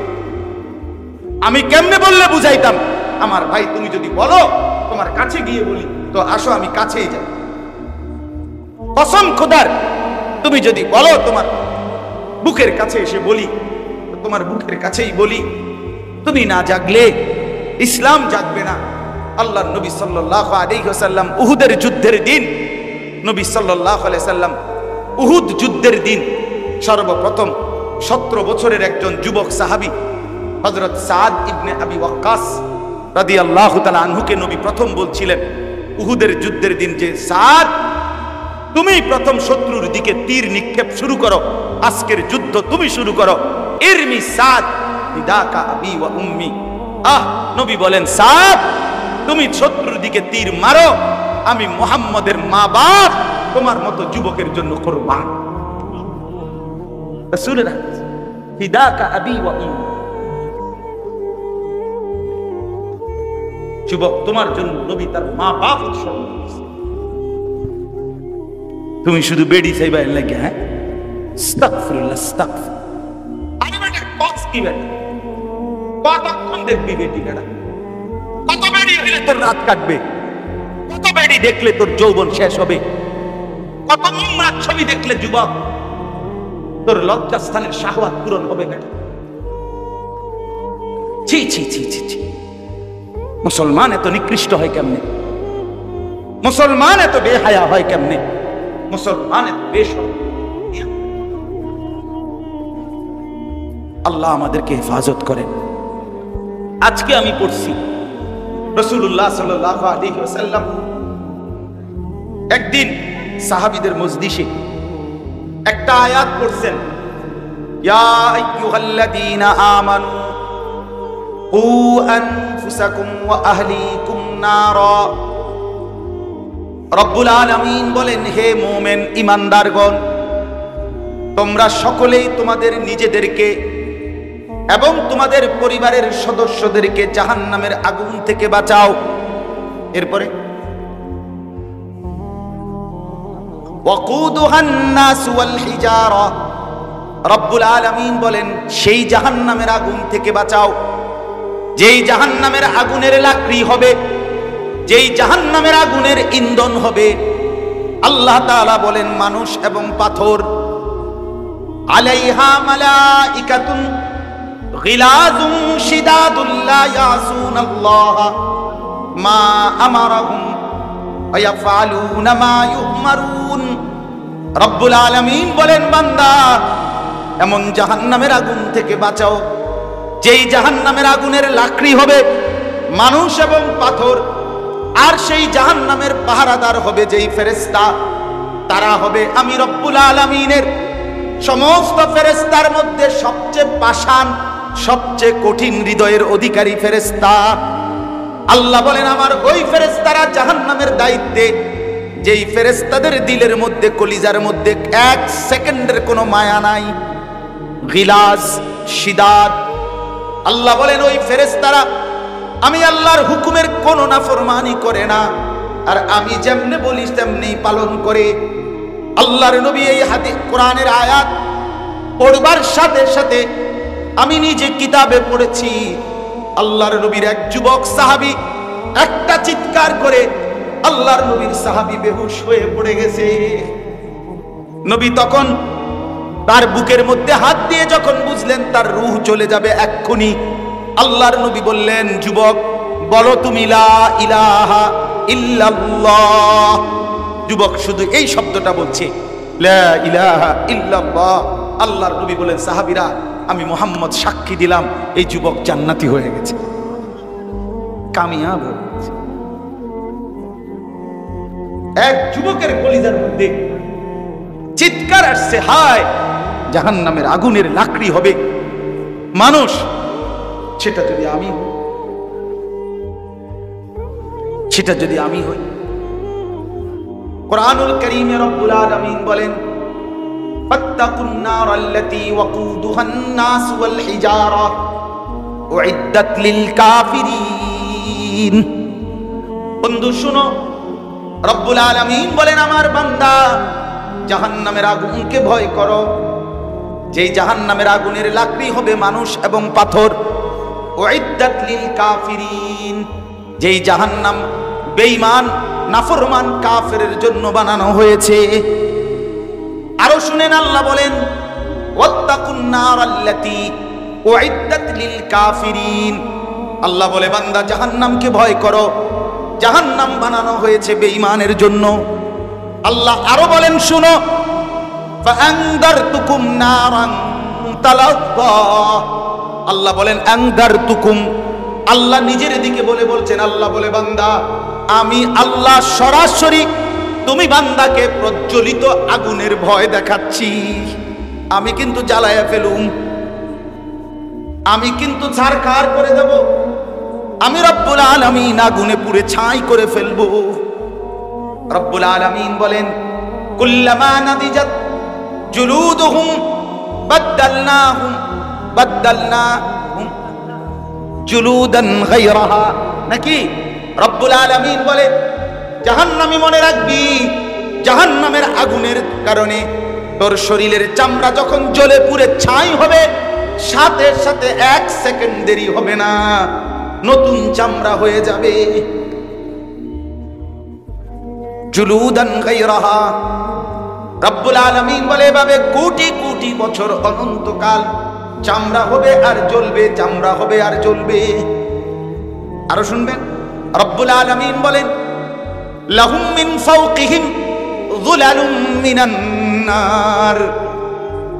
আমি কেমনে বললে বুঝাইতাম? আমার ভাই, তুমি যদি বলো তোমার কাছে গিয়ে বলি, তো আসো, আমি কাছেই যাই। কসম খোদার, তুমি যদি বলো তোমার বুকের কাছে এসে বলি, তো তোমার বুকের কাছেই বলি। তুমি না জাগলে ইসলাম জাগবে না। আল্লাহর নবী সাল্লাল্লাহু আলাইহি ওয়াসাল্লাম উহুদের যুদ্ধের দিন, নবী সাল্লাল্লাহু আলাইহি ওয়াসাল্লাম উহুদ যুদ্ধের দিন সর্বপ্রথম 17 বছরের একজন যুবক সাহাবী হযরত সাদ ইবনে আবি ওয়াক্কাস রাদিয়াল্লাহু তাআলা আনহুকে নবী প্রথম বলছিলেন উহুদের যুদ্ধের দিন যে, সাদ, তুমি প্রথম শত্রুর দিকে তীর নিক্ষেপ শুরু করো, আজকের যুদ্ধ তুমি শুরু করো। ইরমি সাদ ফিদাকা আবি ওয়া উম্মি। নবী বলেন, সাদ, তুমি শত্রুর দিকে তীর মারো, আমি মুহাম্মদের মা বাপ তোমার মতো যুবকের জন্য কুরবান। রাসূলুল্লাহ ফিদাকা আবি ওয়া উম্মি। যুবক, তোমার জন্য নবী তার মা বাপ উৎসর্গ করেছে। তুমি শুধু বেডি চাইবার লাগে? হ্যাঁ, আস্তাগফিরুল্লাহ, আস্তাগফির। আরে বেটা, কস কি বেটা? কতক্ষণ দেখবি বেটি বেটা? কত বেডি দিলে তোর রাত কাটবে? কত বেডি দেখলে তোর যৌবন শেষ হবে? কত নোংরা ছবি দেখলে যুবক তোর লজ্জাস্থানের শাহওয়াত পূরণ হবে বেটা? ছি ছি ছি ছি ছি। মুসলমান এত নিকৃষ্ট হয় কেমনে? মুসলমান এত বেহায়া হয় কেমনে? মুসলমান এত বেশরম। আল্লাহ আমাদেরকে হেফাজত করেন। আজকে আমি পড়ছি রাসূলুল্লাহ সাল্লাল্লাহু আলাইহি ওয়াসাল্লাম একদিন সাহাবীদের মজলিসে একটা আয়াত পড়ছেন, ইয়া আইয়ুহাল্লাযীনা আমানু কু আনফুসাকুম ওয়া আহলিকুম নারা। রব্বুল আলামিন বলেন, হে মুমিন ঈমানদারগণ, তোমরা সকলেই তোমাদের নিজেদেরকে এবং তোমাদের পরিবারের সদস্যদেরকে জাহান্নামের আগুন থেকে বাঁচাও। এরপরে ওয়াকুদুহান নাস ওয়াল হিজারা। রব্বুল আলামিন বলেন, সেই জাহান্নামের আগুন থেকে বাঁচাও যেই জাহান্নামের আগুনের লাকড়ি হবে, যেই জাহান্নামের আগুনের ইন্ধন হবে। আল্লাহ তাআলা বলেন, মানুষ এবং পাথর। আলাইহা মালাইকাতুন গিলাযুন শিদাদুন লা ইয়াসুনাল্লাহ মা আমারাহুম ওয়া ইয়াফআলুনা মা ইউমারুন। রব্বুল আলামিন বলেন, বান্দা, এমন জাহান্নামের আগুন থেকে বাঁচাও যেই জাহান্নামের আগুনের লাকড়ি হবে মানুষ এবং পাথর। আর সেই জাহান্নামের পাহারাদার হবে যেই ফেরেশতা, তারা হবে আমি রব্বুল আলামিনের সমস্ত ফেরেশতার মধ্যে সবচেয়ে পাষাণ, সবচেয়ে কঠিন হৃদয়ের অধিকারী ফেরেশতা। আল্লাহ বলেন, আমার ওই ফেরেশতারা জাহান্নামের দায়িত্বে, যেই ফেরেশতাদের দিলের মধ্যে, কলিজার মধ্যে 1 সেকেন্ডের কোনো মায়া নাই। গিলাস, শিদাদ। আল্লাহ বলেন, ওই ফেরেশতারা আমি আল্লাহর হুকুমের কোনো নাফরমানি করে না, আর আমি যেমনে বলি তেমনি পালন করে। আল্লাহর নবী এই হাদিস কোরআনের আয়াত পড়বার সাথে সাথে আমি নিজে কিতাবে পড়েছি, আল্লাহর নবীর এক যুবক সাহাবী একটা চিৎকার করে আল্লাহর নবীর সাহাবী বেহুশ হয়ে পড়ে গেছে। নবী তখন তার বুকের মধ্যে হাত দিয়ে যখন বুঝলেন তার রূহ চলে যাবে এক্ষুনি, আল্লাহর নবী বললেন, যুবক, বলো তুমি লা ইলাহা ইল্লাল্লাহ। যুবক শুধু এই শব্দটা বলছে, লা ইলাহা ইল্লাল্লাহ। আল্লাহর নবী বলেন, সাহাবীরা, আমি মুহাম্মদ সাক্ষী দিলাম এই যুবক জান্নাতি হয়ে গেছে, কামিয়াব হয়ে গেছে। এক যুবকের কলিজার মধ্যে চিৎকার আসছে, হায়, জাহান্নামের আগুনের লাকড়ি হবে মানুষ, সেটা যদি আমি হই, সেটা যদি আমি হই। কুরআনুল কারীমে রব্বুল আলামিন বলেন, ফাত্তাকুন নারাল্লাতী ওয়াকুদুহান নাস ওয়াল হিজারা উইদ্দাত লিল কাফিরিন। বন্ধু শুনো, রব্বুল আলামিন বলেন, আমার বান্দা জাহান্নামের আগুনকে ভয় করো, যেই জাহান্নামের আগুনের লাকড়ি হবে মানুষ এবং পাথর। উইদ্দাত লিল কাফিরিন, যেই জাহান্নাম বেঈমান নাফরমান কাফেরের জন্য বানানো হয়েছে। আরো শুনেন, আল্লাহ বলেন, ওয়াত্তাকুন নারাল্লাতী উইদ্দাত লিল কাফিরিন। আল্লাহ বলে, বান্দা জাহান্নামকে ভয় করো, জাহান্নাম বানানো হয়েছে বেঈমানের জন্য। আল্লাহ আরো বলেন, শুনো, ফাআনদারতুকুম নারান তালাযা। আল্লাহ বলেন আনদারতুকুম, আল্লাহ নিজের দিকে বলছেন, আল্লাহ বলে, বান্দা আমি আল্লাহ সরাসরি তুমি বান্দাকে প্রজ্বলিত আগুনের ভয় দেখাচ্ছি। আমি কিন্তু জ্বালায়া ফেলুম, আমি কিন্তু ছারখার করে দেব, আমি রব্বুল আলামিন আগুনে পুড়ে ছাই করে ফেলবো। রব্বুল আলামিন বলেন, কুল্লামা নাদিজাত জুলুদুহুম বাদদালনাহুম জুলুদান গায়রাহা। নাকি রব্বুল আলামিন বলে, জাহান্নামী মনে রাখবি, জাহান্নামের আগুনের কারণে তোর শরীরের চামড়া যখন জ্বলে পুড়ে ছাই হবে, সাথে সাথে 1 সেকেন্ড দেরি হবে না, নতুন চামড়া হয়ে যাবে। জুলুদান গায়রাহা। রব্বুল আলামিন বলে, এভাবে কোটি কোটি বছর অনন্তকাল চামড়া হবে আর জ্বলবে, চামড়া হবে আর জ্বলবে। আরো শুনবেন, রব্বুল আলামিন বলেন, লাহুম মিন ফাওকিহিম যুলালুম মিনান নার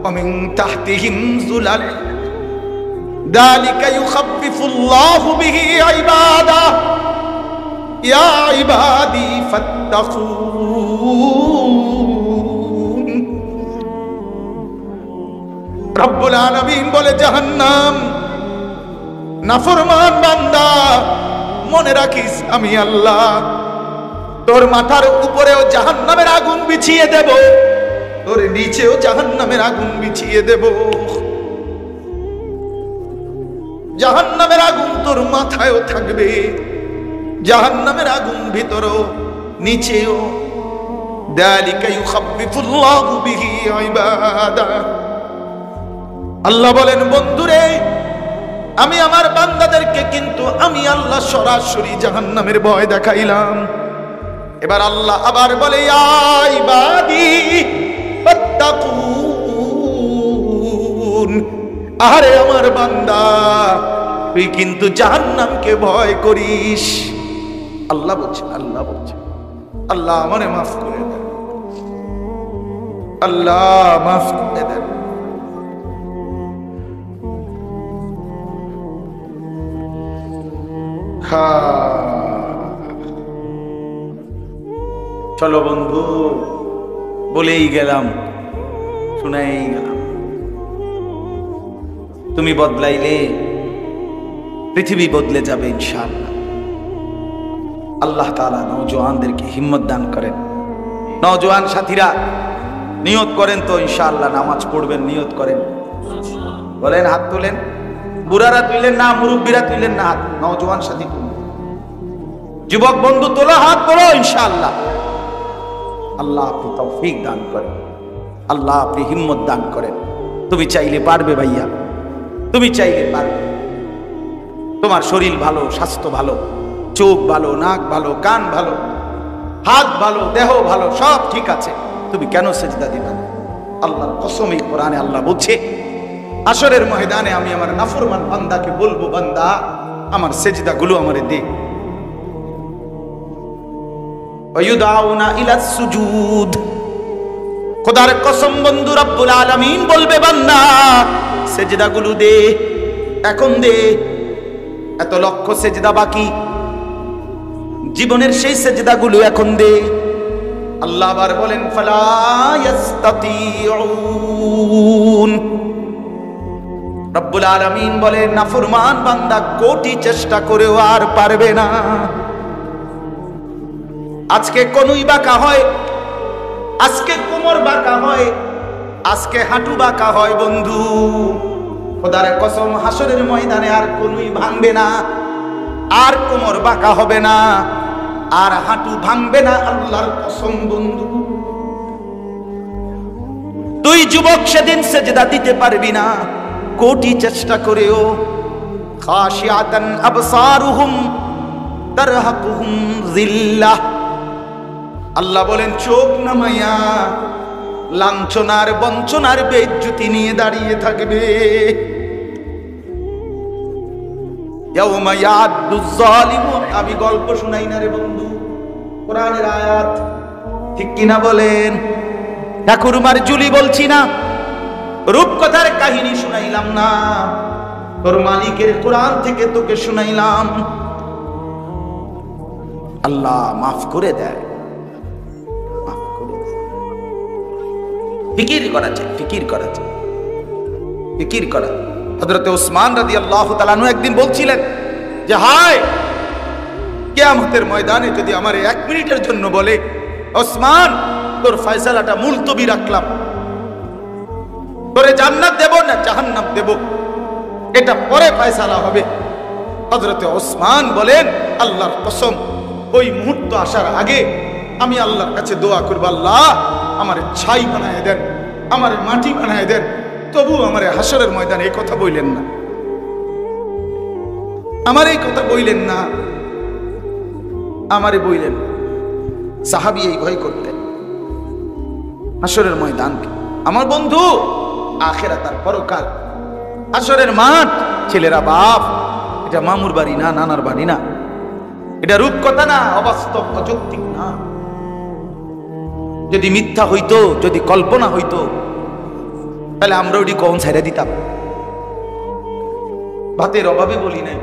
ওয়া মিন তাহতিহিম যুলাল যালিকা ইউখাফফিফুল্লাহু বিহি ইবাদা ইয়া ইবাদি ফাত্তাকুন। রব্বুল আলামিন বলে, জাহান্নাম নাফরমান বান্দা মনে রাখিস, আমি আল্লাহ তোর মাথার উপরেও জাহান্নামের আগুন বিছিয়ে দেব, তোর নিচেও জাহান্নামের আগুন বিছিয়ে দেব। জাহান্নামের আগুন তোর মাথায়ও থাকবে, জাহান্নামের আগুন ভিতরেও নিচেও। যালিকা ইউখাফফিফুল্লাহু বিহি ইবাদা। আল্লাহ বলেন, বন্ধুরে আমি আমার বান্দাদেরকে কিন্তু আমি আল্লাহ সরাসরি জাহান্নামের ভয় দেখাইলাম। এবার আল্লাহ আবার বলে, ইয়া ইবাদি ফাত্তাকুন। আরে আমার বান্দা, তুই কিন্তু জাহান্নামকে ভয় করিস। আল্লাহ বলছেন, আল্লাহ বলছেন, আল্লাহ আমারে মাফ করে দেন, আল্লাহ মাফ করে দেন। চলো বন্ধু, বলেই গেলাম, শুনাই গেলাম। তুমি বদলাইলে পৃথিবী বদলে যাবে ইনশাআল্লাহ। আল্লাহ তাআলা নওজোয়ানদেরকে হিম্মত দান করেন। নওজোয়ান সাথীরা নিয়ত করেন তো ইনশাআল্লাহ নামাজ পড়বেন, নিয়ত করেন, বলেন, হাত তোলেন। বুড়ারা তুললেন না, মুরব্বীরা তুললেন না হাত, নওজোয়ান সাথী তুললেন। যুবক বন্ধু তোলো, হাত তোলো ইনশাআল্লাহ। আল্লাহ আপনি তৌফিক দান করেন, আল্লাহ আপনি হিম্মত দান করেন। তুমি চাইলে পারবে ভাইয়া, তুমি চাইলে পারবে। তোমার শরীর ভালো, স্বাস্থ্য ভালো, চোখ ভালো, নাক ভালো, কান ভালো, হাত ভালো, দেহ ভালো, সব ঠিক আছে, তুমি কেন সেজদা দিবা? আল্লাহর কসম, এই কোরআনে আল্লাহ বলছে, আসরের ময়দানে আমি আমার নাফরমান বান্দাকে বলবো, বান্দা আমার সেজদা গুলো আমারে দে। ওয়ায়ুদাউনা ইলা সুজুদ। খোদার কসম বন্ধু, রব্বুল আলামিন বলবে, বান্দা সেজদা গুলো দে, এখন দে। এত লক্ষ সেজদা বাকি, জীবনের সেই সেজদা গুলো এখন দে। আল্লাহ আবার বলেন ফালা ইস্তাতিউন। রব্বুল আলামিন বলেন নাফরমান বান্দা কোটি চেষ্টা করেও আর পারবে না। আজকে কনুই বাঁকা হয়, আজকে কোমর বাঁকা হয়, আজকে হাঁটু বাঁকা হয় বন্ধু, খোদার কসম হাসরের ময়দানে আর কনুই ভাঙবে না, আর কোমর বাঁকা হবে না, আর হাঁটু ভাঙবে না, আল্লাহর কসম বন্ধু। তুই যুবক সেদিন সেজদা দিতে পারবি না কোটি চেষ্টা করেও। খাশিয়াতান আবসারুহুম তারহাকুহুম যিল্লাহ। আল্লাহ বলেন চোখ নামাইয়া লাঞ্ছনার বঞ্চনার বেইজ্জতি নিয়ে দাঁড়িয়ে থাকবে। ইয়াউমা ইয়াদুজ জালিমু। আমি গল্প শুনাই না রে বন্ধু, কোরআনের আয়াত, ঠিক কিনা বলেন? ঠাকুরমার জুলি বলছি না, রূপকথার কাহিনী শুনাইলাম না, তোর মালিকের কোরআন থেকে তোকে শুনাইলাম। আল্লাহ মাফ করে দেয়, মাফ করে দেয়। ফিকির করা চাই, ফিকির করা চাই, ফিকির করা। হযরতে ওসমান রাদিয়াল্লাহু তাআলা আনহু একদিন বলছিলেন যে হায়, কিয়ামতের ময়দানে যদি আমার 1 মিনিটের জন্য বলে ওসমান তোর ফয়সালাটা মুলতবি রাখলাম, তোরে জান্নাত দেব না জাহান্নাম দেব, এটা পরে ফয়সালা হবে। হযরতে ওসমান বলেন আল্লাহর কসম, ওই মুহূর্ত আসার আগে আমি আল্লাহর কাছে দোয়া করব, আল্লাহ আমারে ছাই বানায় দেন, আমারে মাটি বানায় দেন, তবু আমারে হাসরের ময়দানে এই কথা বললেন না, আমার এই কথা বললেন না, আমারে বললেন। সাহাবী এই ভয় করতেন হাসরের ময়দানকে। আমার বন্ধু, আখিরাত আর পরকাল, হাসরের মাঠ, ছেলেরা বাপ, এটা মামুর বাড়ি না, নানার বাড়ি না, এটা রূপকথা না, অবাস্তব অযৌক্তিক না। যদি মিথ্যা হইতো, যদি কল্পনা হইতো, তাহলে আমরা ওটি কখন ছেড়ে দিতাম? ভাতের অভাবে বলি নাই,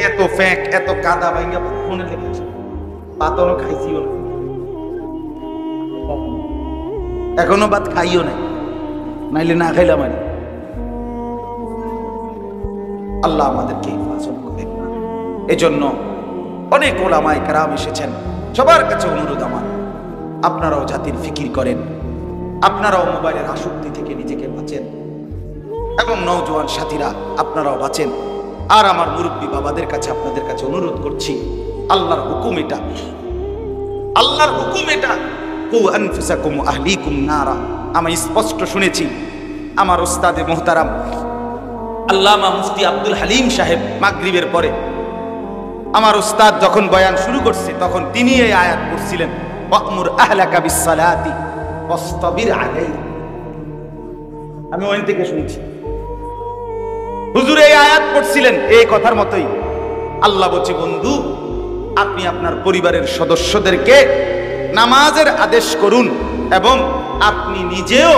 এত ফ্যাক, এত কাদা ভাঙ্গা মনে লেগেছে, পাতরও খাইছিও না, এখনো ভাত খাইও নাই, নাইলে না খাইলাম। আল্লাহ আমাদেরকে হেফাজত করে। এজন্য অনেক ওলামায়ে কেরাম এসেছেন, সবার কাছে অনুরোধ আমার, আপনারাও জাতির ফিকির করেন, আপনারাও মোবাইলের আসক্তি থেকে নিজেকে বাঁচেন, এবং নওজোয়ান সাথীরা আপনারাও বাঁচেন। আর আমার মুরব্বী বাবাদের কাছে আপনাদের কাছে অনুরোধ করছি, আল্লাহর হুকুম এটা, আল্লাহর হুকুম এটা, কু আনফুসাকুম আহলিকুম নারা। আমি স্পষ্ট শুনেছি আমার ওস্তাদে মুহতারাম আল্লামা মুফতি আব্দুল হালিম সাহেব মাগরিবের পরে আমার ওস্তাদ যখন বয়ান শুরু করছে, তখন তিনি এই আয়াত পড়ছিলেন, ওয়া'মুর আহলাকা বিস-সালাতি ওয়াসতাবির আলাইহা। আমি ওখান থেকে শুনছি হুজুর এই আয়াত পড়ছিলেন, এই কথার মতোই। আল্লাহ বলছে, বন্ধু আপনি আপনার পরিবারের সদস্যদেরকে নামাজের আদেশ করুন এবং আপনি নিজেও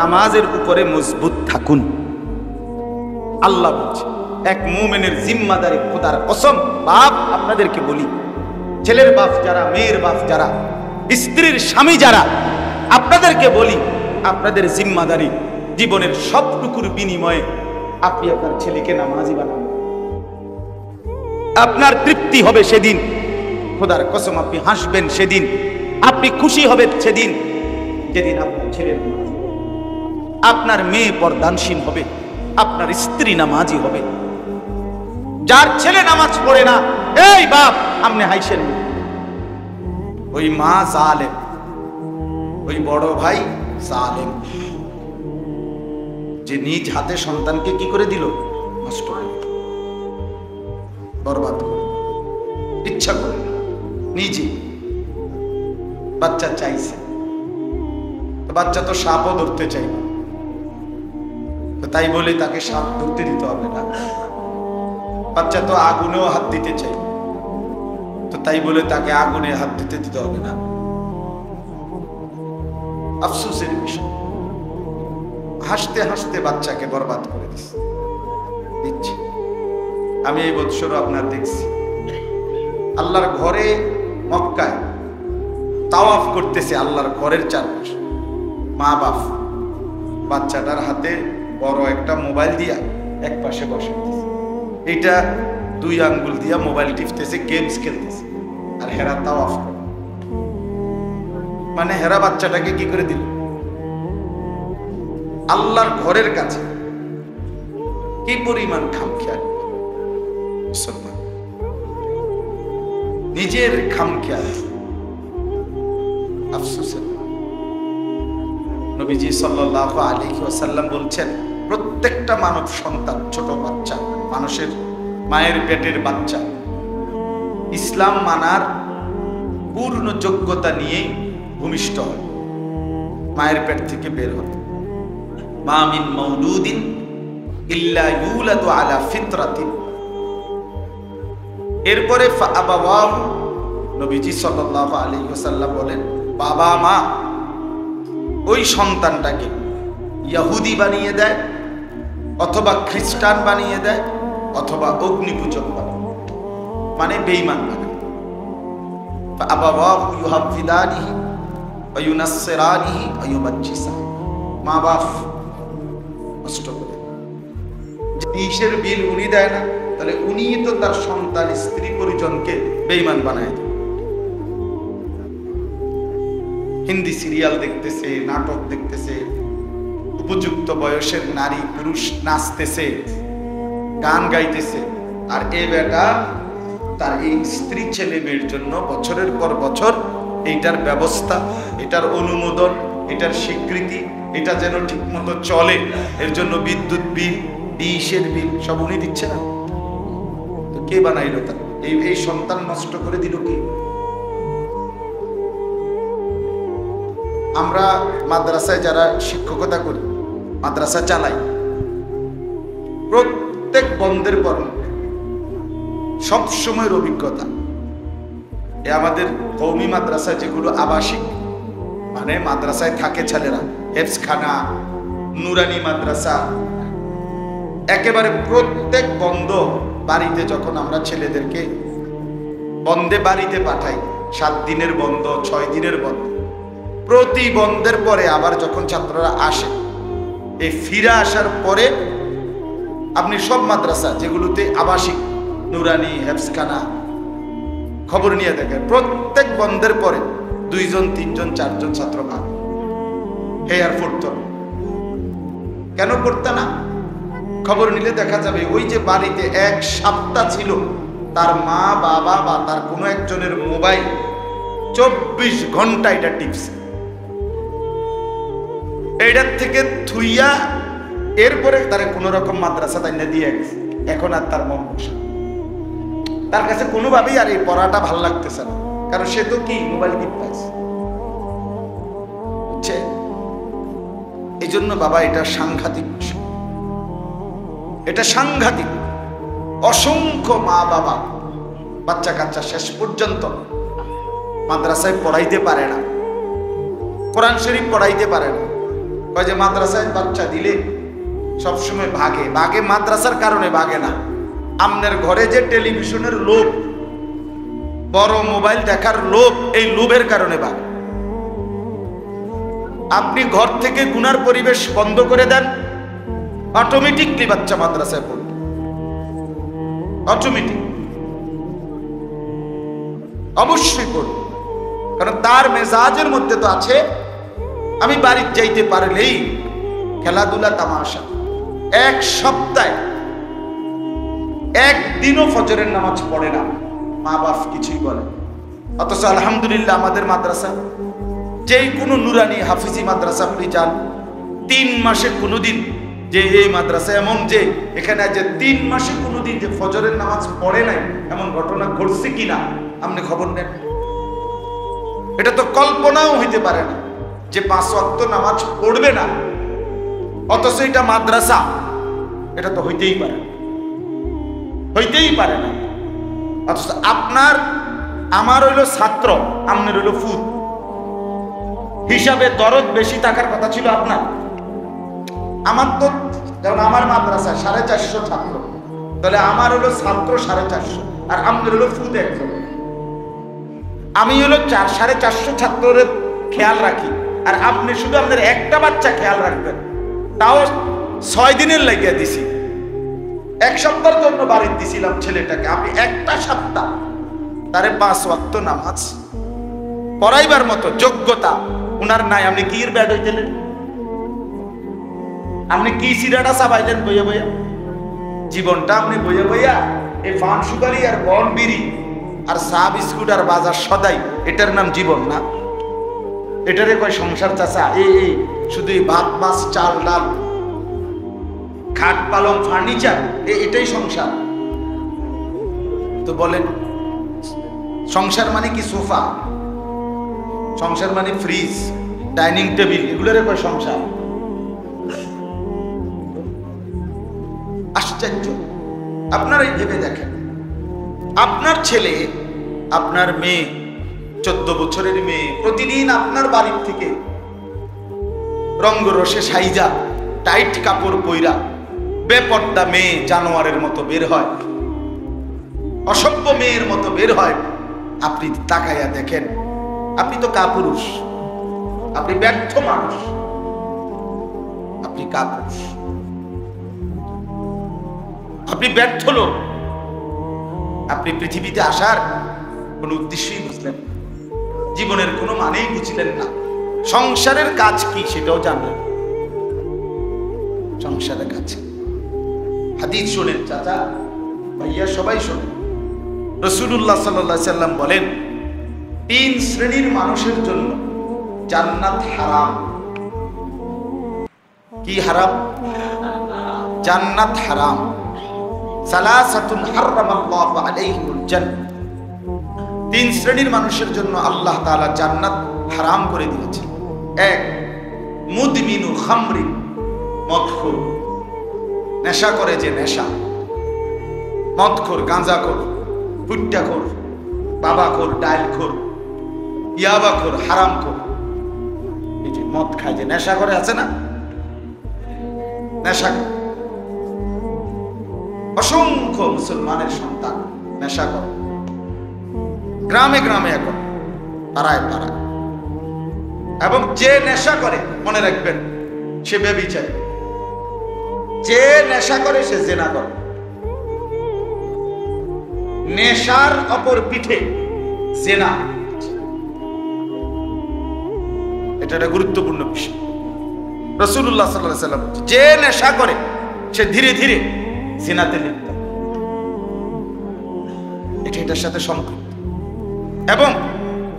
নামাজের উপরে মজবুত থাকুন। আল্লাহ বলছে, এক মুমিনের জিম্মাদারি, খোদার কসম, বাপ আপনাদেরকে বলি, ছেলের বাপ যারা, মেয়ের বাপ যারা, স্ত্রীর স্বামী যারা, আপনাদেরকে বলি, আপনাদের জিম্মাদারি, জীবনের সবটুকুর বিনিময়ে আপনি আপনার ছেলেকে নামাজি বানান। আপনার তৃপ্তি হবে সেদিন, খোদার কসম আপনি হাসবেন সেদিন, আপনি খুশি হবেন সেদিন, যেদিন আপনার ছেলের নামাজি, আপনার মেয়ে পর্দানশীল হবে, আপনার স্ত্রী নামাজি হবে। যার ছেলে নামাজ পড়ে না, এই বাপ আপনি হাইছেন, ওই মা জালেম, ওই বড় ভাই জালেম, যে নিজ হাতে সন্তানকে কি করে দিল, নষ্ট করে, বরবাদ করে, ইচ্ছা করে নিজে। বাচ্চা চাইছে, বাচ্চা তো সাপও ধরতে চাই, তাই বলে তাকে সাপ ধরতে দিতে হবে না। বাচ্চা তো আগুনেও হাত দিতে চাই, তো তাই বলে তাকে আগুনে হাত দিতে হবে না। আফসোসের বিষয়, হাসতে হাসতে বাচ্চাকে বরবাদ করে দিচ্ছে। আমি এই বৎসরও আপনার দেখছি আল্লাহর ঘরে মক্কায় তাওয়াফ করতেছে আল্লাহর ঘরের চারপাশে। মা বাপ বাচ্চাটার হাতে বড় একটা মোবাইল দিয়া এক পাশে বসে এটা 2 আঙ্গুল দিয়া মোবাইল টিপতেছে, গেমস খেলতেছে, আর হেরা তাওয়াফ করে। মানে হেরা বাচ্চাটাকে কি করে দিল? আল্লাহর ঘরের কাছে কি পরিমাণ খামখেয়াল মুসলমান, নিজের খামখেয়াল। আফসোসের নবীজি সাল্লাল্লাহু আলাইহি ওয়াসাল্লাম বলছেন, প্রত্যেকটা মানব সন্তান, ছোট বাচ্চা, মানুষের মায়ের পেটের বাচ্চা, ইসলাম মানার পূর্ণ যোগ্যতা নিয়ে ভূমিষ্ঠ হয়, মায়ের পেট থেকে বের হয়। মা মিন মাউলুদিন ইল্লা ইউলাদু আলা ফিতরাতিন। এরপরে ফাআবাওয়াহু, নবীজি সাল্লাল্লাহু আলাইহি ওয়াসাল্লাম বলেন, বাবা মা ওই সন্তানটাকে ইহুদি বানিয়ে দেয়, অথবা খ্রিস্টান বানিয়ে দেয়, অথবা অগ্নিপূজক বানায়, মানে বেঈমান বানায়। ফাআবাওয়াহু ইউহাফিদানিহি ওয়া ইউনাসসিরানিহি ওয়া ইউমাজ্জিসাহু। মা বাপ কষ্ট করে, ডিশের বিল উনি দেয় না, তাহলে উনি তো তার সন্তান, স্ত্রী, পরিজনকে বেঈমান বানায় দেয়। হিন্দি সিরিয়াল দেখতেছে, নাটক দেখতেছে, উপযুক্ত বয়সের নারী পুরুষ নাচতেছে, গান গাইতেছে, আর এই বেটা তার এই স্ত্রী ছেলে মেয়ের জন্য বছরের পর বছর এইটার ব্যবস্থা, এটার অনুমোদন, এটার স্বীকৃতি, এটা যেন ঠিক মতো চলে, এর জন্য বিদ্যুৎ বিল, ডিশের বিল সব উনি দিচ্ছে না। তো কে বানাইলো? তার এই সন্তান নষ্ট করে দিল কে? আমরা মাদ্রাসায় যারা শিক্ষকতা করি, মাদ্রাসা চালাই, প্রত্যেক বন্ধের পর সবসময়ের অভিজ্ঞতা, আমাদের কওমি মাদ্রাসায় যেগুলো আবাসিক, মানে মাদ্রাসায় থাকে ছেলেরা, হেফজখানা, নুরানি মাদ্রাসা, একেবারে প্রত্যেক বন্ধ বাড়িতে যখন আমরা ছেলেদেরকে বন্ধে বাড়িতে পাঠাই, 7 দিনের বন্ধ, 6 দিনের বন্ধ, প্রতি বন্ধের পরে আবার যখন ছাত্ররা আসে, এই ফিরে আসার পরে আপনি সব মাদ্রাসা যেগুলোতে আবাসিক, নুরানি, হেফজখানা, খবর নিয়ে দেখেন, প্রত্যেক বন্ধের পরে 2 জন 3 জন 4 জন ছাত্র ভাগ। হে আর পড়তো কেন? পড়তো না। খবর নিলে দেখা যাবে ওই যে বাড়িতে 1 সপ্তাহ ছিল, তার মা বাবা বা তার কোনো একজনের মোবাইল 24 ঘন্টা এটা টিপছে, এইটার থেকে থুইয়া এরপরে তারা কোন রকম মাদ্রাসা তাইনা দিয়ে গেছে। এখন আর তার মন বসে, তার কাছে কোনোভাবেই আর এই পড়াটা ভাল লাগতেছে না, কারণ সে তো কি মোবাইল টিপতেছে। বুঝছে? এই জন্য বাবা এটা সাংঘাতিক বিষয়, এটা সাংঘাতিক। অসংখ্য মা বাবা বাচ্চা কাচ্চা শেষ পর্যন্ত মাদ্রাসায় পড়াইতে পারে না, কোরআন শরীফ পড়াইতে পারে না। কয় যে মাদ্রাসায় বাচ্চা দিলে সবসময় ভাগে, ভাগে মাদ্রাসার কারণে ভাগে না, আমনের ঘরে যে টেলিভিশনের লোভ, বড় মোবাইল দেখার লোভ, এই লোভের কারণে ভাগে। আপনি ঘর থেকে গুনার পরিবেশ বন্ধ করে দেন, অটোমেটিকলি বাচ্চা মাদ্রাসায় পড়বে, অটোমেটিক, অবশ্যই পড়বে। কারণ তার মেজাজের মধ্যে তো আছে আমি বাড়িতে যাইতে পারলেই খেলাধুলা, তামাশা। 1 সপ্তাহে একদিনও ফজরের নামাজ পড়ে না, মা বাপ কিছুই বলে। অথচ আলহামদুলিল্লাহ আমাদের মাদ্রাসা, যেই কোনো নুরানি হাফিজি মাদ্রাসা আপনি যান, 3 মাসে কোনোদিন যে এই মাদ্রাসা এমন যে এখানে যে 3 মাসে কোনোদিন যে ফজরের নামাজ পড়ে নাই এমন ঘটনা ঘটছে কিনা আপনি খবর নেন। এটা তো কল্পনাও হইতে পারে না যে 5 ওয়াক্ত নামাজ পড়বে না, অথচ এটা মাদ্রাসা, এটা তো হইতেই পারে, হইতেই পারে না। অথচ আপনার আমার হইল ছাত্র, আপনার হইল ফুদ, হিসাবে দরদ বেশি থাকার কথা ছিল আপনার। আমার তো যেমন আমার মাদ্রাসায় 450 ছাত্র, তাহলে আমার হলো ছাত্র 450 আর আপনার হলো ফুদ 1জন। আমি হলো 450 ছাত্রের খেয়াল রাখি, আর আপনি শুধু আপনার একটা বাচ্চা খেয়াল রাখবেন, তাও 6 দিনের লাগিয়ে দিছি। 1 সপ্তাহের জন্য বাড়ি দিছিলাম ছেলেটাকে, আপনি একটা সপ্তাহ তারে 5 ওয়াক্ত নামাজ পড়াইবার মতো যোগ্যতা উনার নাই। আপনি কি ব্যাড হইতেলেন? আপনি কি সিরাটা চাবাইলেন বইয়া বইয়া? জীবনটা আপনি বইয়া বইয়া এই পান সুপারি আর বন বিড়ি আর চা বিস্কুট আর বাজার সদাই, এটার নাম জীবন না? এটারে কয় সংসার চাচা? এই শুধু ভাত মাছ চাল ডাল খাট পালং ফার্নিচার, এটাই সংসার? তো বলেন, সংসার মানে কি সোফা? সংসার মানে ফ্রিজ, ডাইনিং টেবিল, এগুলোরে কয় সংসার? আশ্চর্য। আপনারাই ভেবে দেখেন, আপনার ছেলে আপনার মেয়ে 14 বছরের মেয়ে প্রতিদিন আপনার বাড়ির থেকে রঙ্গরসে সাইজা টাইট কাপড় পইরা বেপর্দা মেয়ে জানোয়ারের মতো বের হয়, অসভ্য মেয়ের মতো বের হয়। আপনি তাকাইয়া দেখেন, আপনি তো কাপুরুষ, আপনি ব্যর্থ মানুষ, আপনি কাপুরুষ, আপনি ব্যর্থ লোক। আপনি পৃথিবীতে আসার কোন উদ্দেশ্যই বুঝলেন, জীবনের কোনো মানেই বুঝলেন না, সংসারের কাজ কি সেটাও জানলেন। সংসারের কাজ হাদিস শোনেন চাচা ভাইয়া, সবাই শোনেন। রাসূলুল্লাহ সাল্লাল্লাহু আলাইহি সাল্লাম বলেন, 3 শ্রেণীর মানুষের জন্য জান্নাত হারাম। কি হারাম? জান্নাত হারাম। সালাসাতুন হারামাল্লাহু আলাইহিমুল জান্নাহ, 3 শ্রেণীর মানুষের জন্য আল্লাহ তাআলা জান্নাত হারাম করে দিয়েছেন। 1, মুদমিনু খামরি, মদখোর, নেশা করে যে নেশা, মদখোর, গাঁজাখোর, ফুট্টাখোর, বাবাখোর, ডাইলখোর, ইয়াবাখোর, হারামখোর। এই যে মদ খায়, যে নেশা করে, আছে না নেশা? অসংখ্য মুসলমানের সন্তান নেশা করে, গ্রামে গ্রামে এখন পাড়ায় পাড়ায়। এবং যে নেশা করে মনে রাখবেন সে ব্যভিচারী, যে নেশা করে সে জেনা করে। নেশার অপর পিঠে জেনা, এটা একটা গুরুত্বপূর্ণ বিষয়। রাসূলুল্লাহ সাল্লাল্লাহু আলাইহি ওয়াসাল্লাম, যে নেশা করে সে ধীরে ধীরে জিনাতে লিপ্ত, এটার সাথে সম্পৃক্ত। এবং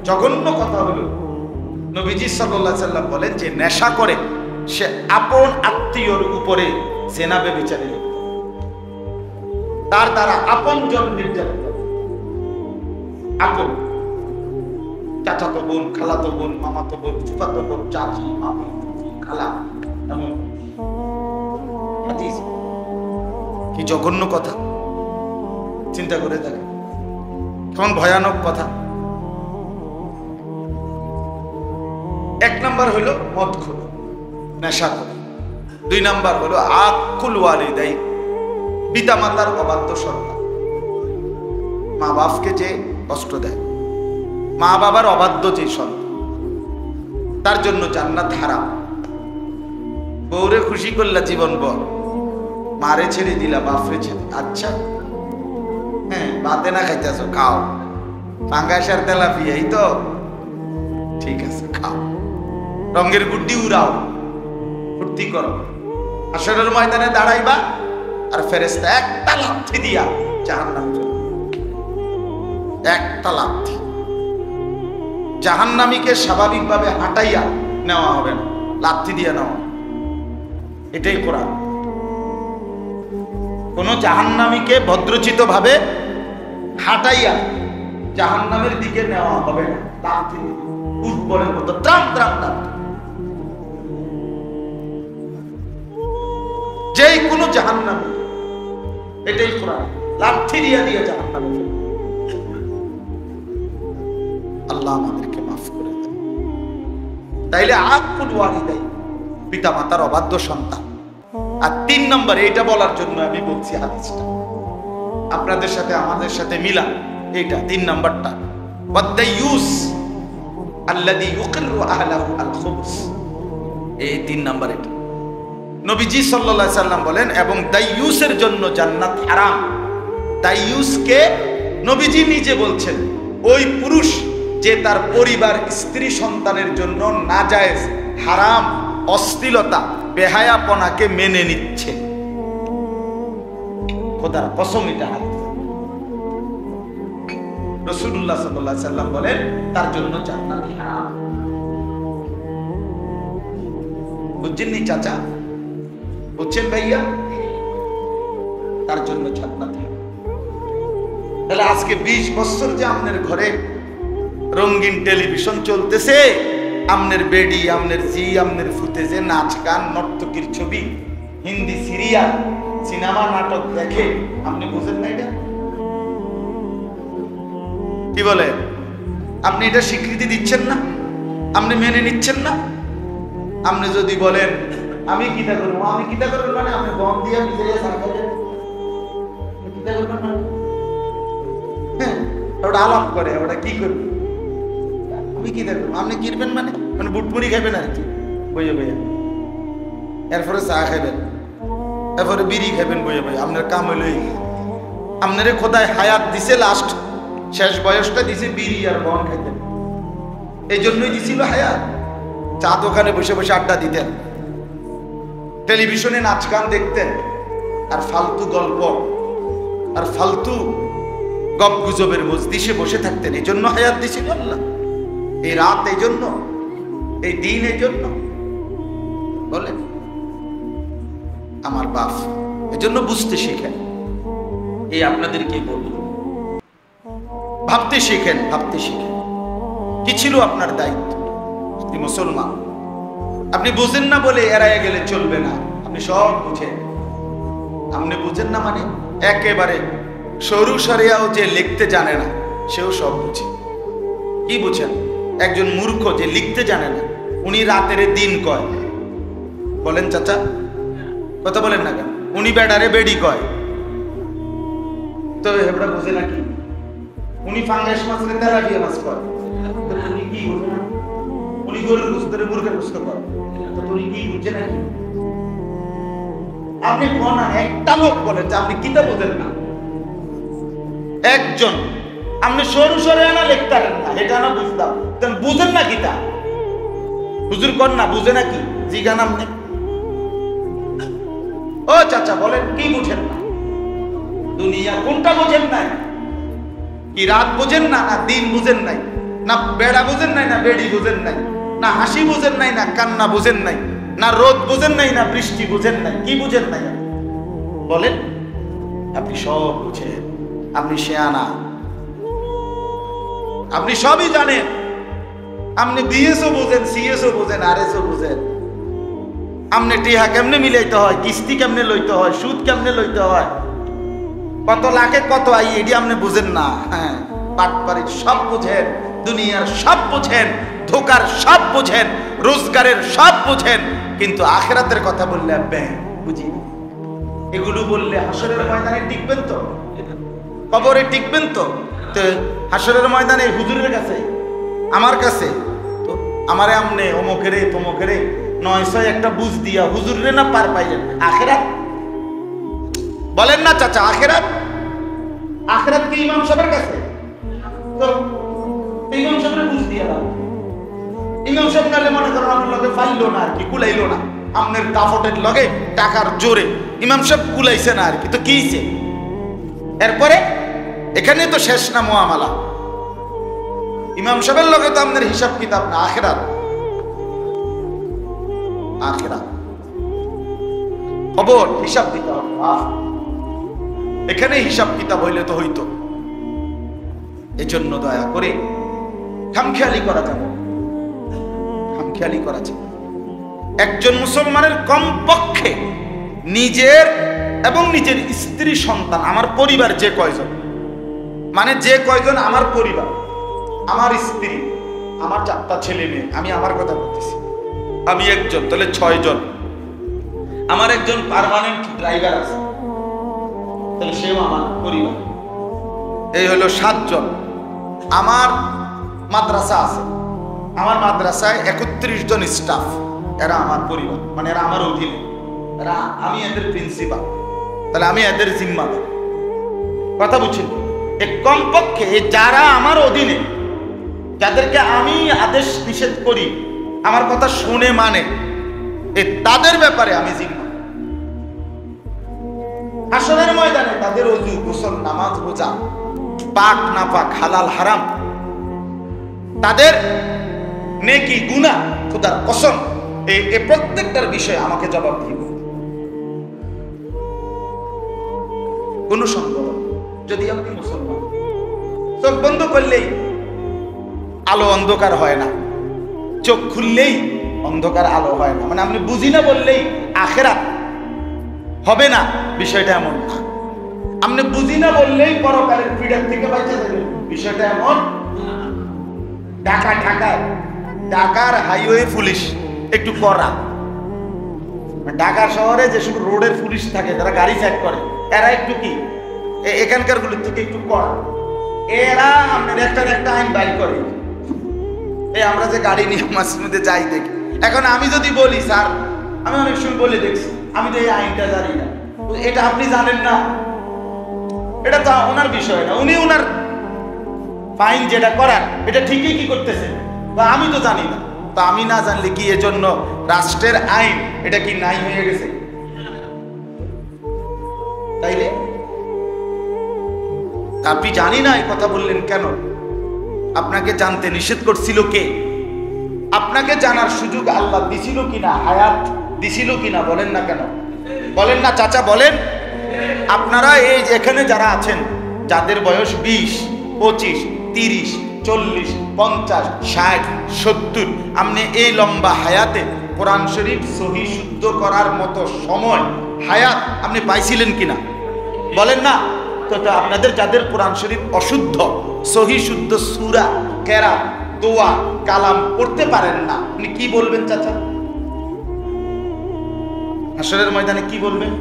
জঘন্য কথা হলো, নবীজি সাল্লাল্লাহু আলাইহি ওয়াসাল্লাম বলেন, যে নেশা করে সে আপন আত্মীয়র উপরে জিনা ব্যভিচারে লিপ্ত, তার দ্বারা আপন জন নির্যাতিত। আপন চাচাতো বোন, খালাতো বোন, মামাতো বোন, ফুফাতো বোন, চাচি, মামি, খালা, এমন হাদিস। কি জঘন্য কথা, চিন্তা করে দেখেন কেমন ভয়ানক কথা। 1 নাম্বার হলো মদখোর, নেশাখোর। 2 নাম্বার হলো আকুল ওয়ালিদাই, পিতা মাতার অবাধ্য সন্তান, মা বাপকে যে কষ্ট দেয়, মা বাবার অবাধ্য যে সন্তান, তার জন্য জান্নাত হারাম। বউরে খুশি করলা জীবন ভর, মারে ছেড়ে দিলা, বাপরে ছেড়ে, আচ্ছা হ্যাঁ ভাতে না খাইতেছ, খাও, পাঙ্গাসার তেলাপিয়া, এই তো ঠিক আছে, খাও, রঙের গুড্ডি উড়াও, ফুর্তি করো, হাসরের ময়দানে দাঁড়াইবা, আর ফেরেশতা একটা লাথি দিয়া জাহান্নামে চলে, একটা লাথি। জাহান্নামীকে স্বাভাবিকভাবে হাঁটাইয়া নেওয়া হবে না, লাথি দিয়া নেওয়া। এটাই কোরআন। কোন জাহান্নামীকে ভদ্রচিত ভাবে হাঁটাইয়া জাহান্নামের দিকে নেওয়া হবে না, লাথি দিয়ে ফুটবলের মতো ত্রাম ত্রাম ত্রাম। যেই কোন জাহান্নামী, এটাই কোরআন, লাথি দিয়া দিয়ে জাহান্নামে। আল্লাহ আমাদেরকে মাফ করে দেন। তাইলে আকুল ওয়ালিদাই, পিতা মাতার অবাধ্য সন্তান। আর 3 নম্বরে, এটা বলার জন্য আমি বলছি হাদিসটা আপনাদের সাথে আমাদের সাথে মিলা, এইটা 3 নম্বরটা। ওয়াদ-দাইয়ুস আল্লাযী ইউকিররু আহলাহু আল-খুবুস, এই 3 নাম্বার। এটা নবীজি সাল্লাল্লাহু আলাইহি সাল্লাম বলেন, এবং দাইয়ুসের জন্য জান্নাত হারাম। দাইয়ুসকে নবীজি নিজে বলছেন, ওই পুরুষ যে তার পরিবার, স্ত্রী, সন্তানের জন্য নাজায়েজ, হারাম, অশ্লীলতা, বেহায়াপনাকে মেনে নিচ্ছে। খোদার কসম, এটা হাদিস। রাসূলুল্লাহ সাল্লাল্লাহু আলাইহি সাল্লাম বলেন তার জন্য জান্নাত হারাম। বুঝছেন নি চাচা? বুঝছেন ভাইয়া? তার জন্য জান্নাত হারাম। তাহলে আজকে 20 বছর যে আপনার ঘরে রঙিন টেলিভিশন চলতেছে, আমনের বেডি, আমনের জি, আমনের ফুটেজে নাচ গান, নর্তকীর ছবি, হিন্দি সিরিয়াল, সিনেমা, নাটক দেখে, আপনি বুঝেন না এটা? কি বলে? আপনি এটা স্বীকৃতি দিচ্ছেন না, আপনি মেনে নিচ্ছেন না। আপনি যদি বলেন আমি কিতা করবো, আমি কিতা করবো মানে আপনি গম দিয়ে ভিজে সারখালেন, কিতা করবেন না? হ্যাঁ, ওটা আলাপ করে, ওটা কি করবে, আমি কি দেখবো, আপনি কিনবেন মানে মানে বুটপুরি খাবেন আর কি, বইয়ে বইয়ে, এরপরে চা খাবেন, এরপরে বিড়ি খাবেন বইয়ে বইয়ে। আপনার কাম হইল, আপনারে খোদায় হায়াত দিছে, লাস্ট শেষ বয়সটা দিছে বিড়ি আর বন খাইতেন, এই জন্যই দিছিল হায়াত। চা দোকানে বসে বসে আড্ডা দিতেন, টেলিভিশনে নাচ গান দেখতেন, আর ফালতু গল্প আর ফালতু গপ গুজবের মজলিসে বসে থাকতেন। এই জন্য হায়াত দিছিল আল্লাহ, এই রাত এই জন্য, এই দিন এই জন্য। বলেন আমার বাপ, এই জন্য বুঝতে শিখেন। এই আপনাদেরকে বলব, ভাবতে শিখেন, ভাবতে শিখেন। কি ছিল আপনার দায়িত্ব? আপনি মুসলমান, আপনি বুঝেন না বলে এড়াইয়া গেলে চলবে না, আপনি সব বুঝেন। আপনি বুঝেন না মানে একেবারে সরু সরিয়াও যে লিখতে জানে না সেও সব বুঝে। কি বুঝেন? একজন মূর্খ যে লিখতে জানে না, উনি রাতের দিন কয়, বলেন চাচা, কথা বলেন না কেন? উনি বেডারে বেডি কয়, তো হেবড়া বুঝে নাকি? উনি ফাঙ্গাস মাছ রে তেলাপিয়া মাছ কয়, তো উনি কি বুঝে না? উনি গরুর গোশত রে মুরগির গোশত কয়, তো উনি কি বুঝে নাকি? আপনি কোন একটা লোক বলেন যে আপনি কিতা বুঝেন না? একজন আপনি সরু সরে আনা লিখতে পারেন না, এটা না বুঝতাম, বুঝেন না কিতা? হুজুর কর না, বুঝে নাকি? জিগান আপনি, ও চাচা বলেন কি বুঝেন না? দুনিয়া কোনটা বুঝেন নাই? কি রাত বুঝেন না, না দিন বুঝেন নাই, না বেড়া বুঝেন নাই, না বেড়ি বুঝেন নাই, না হাসি বুঝেন নাই, না কান্না বুঝেন নাই, না রোদ বুঝেন নাই, না বৃষ্টি বুঝেন নাই? কি বুঝেন নাই বলেন? আপনি সব বুঝেন, আপনি শেয়ানা, আপনি সবই জানেন। আপনি বিএসও বুঝেন, সিএসও বুঝেন, আরএসও বুঝেন। আপনি টিহা কেমনে মিলাইতে হয়, কিস্তি কেমনে লইতে হয়, সুদ কেমনে লইতে হয়, কত লাখে কত আই, এটি আপনি বুঝেন না। হ্যাঁ, পাটপাড়ির সব বুঝেন, দুনিয়ার সব বুঝেন, ধোকার সব বুঝেন, রোজগারের সব বুঝেন, কিন্তু আখিরাতের কথা বললে বুঝি না। এগুলো বললে হাসরের ময়দানে টিকবেন তো? কবরে টিকবেন তো? তো হাসরের ময়দানে হুজুরের কাছে, আমার কাছে তো আমারে আমনে অমুকেরে তমুকেরে 900 একটা বুঝ দিয়া হুজুরে না পার পাইলেন। আখিরাত বলেন না চাচা, আখিরাত, আখিরাত কি ইমাম সাহেবের কাছে? তো ইমাম সাহেবের বুঝ দিয়া দাও। ইমাম সাহেব নালে মনে করেন আপনার লগে ফাইলো না আর কি, কুলাইলো না, আপনার দাফটের লগে টাকার জোরে ইমাম সাহেব কুলাইছে না আর কি, তো কি হইছে? এরপরে এখানে তো শেষ না মুআমালা, ইমাম সাহেবের লগে তো আপনার হিসাব কিতাব না। আখিরাত, আখিরাত খবর, হিসাব দিতে হবে। এখানে হিসাব কিতাব হইলে তো হইতো। এই জন্য দয়া করে খামখেয়ালি করা যাবে, খামখেয়ালি করা যাবে। একজন মুসলমানের কমপক্ষে নিজের এবং নিজের স্ত্রী, সন্তান, আমার পরিবার যে কয়জন, মানে যে কয়জন আমার পরিবার, আমার স্ত্রী, আমার 4টা ছেলে মেয়ে, আমি আমার কথা বলতেছি, আমি একজন, তাহলে 6 জন। আমার একজন পার্মানেন্ট ড্রাইভার আছে, তাহলে সেও আমার পরিবার, এই হলো 7 জন। আমার মাদ্রাসা আছে, আমার মাদ্রাসায় 31 জন স্টাফ, এরা আমার পরিবার, মানে এরা আমার অধীনে, এরা আমি এদের প্রিন্সিপাল, তাহলে আমি এদের জিম্মাদার। কথা বুঝছেন? কমপক্ষে যারা আমার অধীনে, যাদেরকে আমি আদেশ নিষেধ করি, আমার কথা শুনে মানে, তাদের ব্যাপারে আমি জিম্মা। হাসরের ময়দানে তাদের ওযু, গোসল, নামাজ, রোজা, পাক না পাক, হালাল হারাম, তাদের নেকি গুনাহ, খোদার কসম, এই প্রত্যেকটার বিষয়ে আমাকে জবাব দিতে হবে। কোন সন্দেহ? যদি আপনি মুসলমান, চোখ বন্ধ করলেই আলো অন্ধকার হয় না, চোখ খুললেই অন্ধকার আলো হয় না, মানে আপনি বুঝি না বললেই আখিরাত হবে না, বিষয়টা এমন না। আপনি বুঝি না বললেই পরকালের পীড়া থেকে বাঁচা যাবে, বিষয়টা এমন। ঢাকার হাইওয়ে পুলিশ একটু কড়া, ঢাকা শহরে যেসব রোডের পুলিশ থাকে, তারা গাড়ি চেক করে, এরা একটু কি এখানকার গুলোর থেকে একটু কড়া। এরা আপনার একটা আইন বাইর করে। এই আমরা যে গাড়ি নিয়ে মাঝে মধ্যে যাই দেখি, এখন আমি যদি বলি স্যার, আমি অনেক সময় বলে দেখছি আমি তো এই আইনটা জানি না, এটা আপনি জানেন না, এটা তো ওনার বিষয় না, উনি ওনার ফাইন যেটা করার এটা ঠিকই কি করতেছে, আমি তো জানি না। তো আমি না জানলে কি এজন্য রাষ্ট্রের আইন এটা কি নাই হয়ে গেছে? তাইলে আপনি জানি না এই কথা বললেন কেন? আপনাকে জানতে নিষেধ করছিল কে? আপনাকে জানার সুযোগ আল্লাহ দিছিল কিনা, হায়াত দিছিল কিনা? বলেন না কেন? বলেন না চাচা, বলেন। আপনারা এই এখানে যারা আছেন, যাদের বয়স 20, 25, 30, 40, 50, 60, 70, আপনি এই লম্বা হায়াতে কোরআন শরীফ সহি শুদ্ধ করার মতো সময়, হায়াত আপনি পাইছিলেন কিনা? বলেন না। তো আপনাদের যাদের কোরআন শরীফ অশুদ্ধ, সহি শুদ্ধ সূরা, কেরাত, দোয়া, কালাম পড়তে পারেন না, আপনি কি বলবেন চাচা? হাসরের ময়দানে কি বলবেন?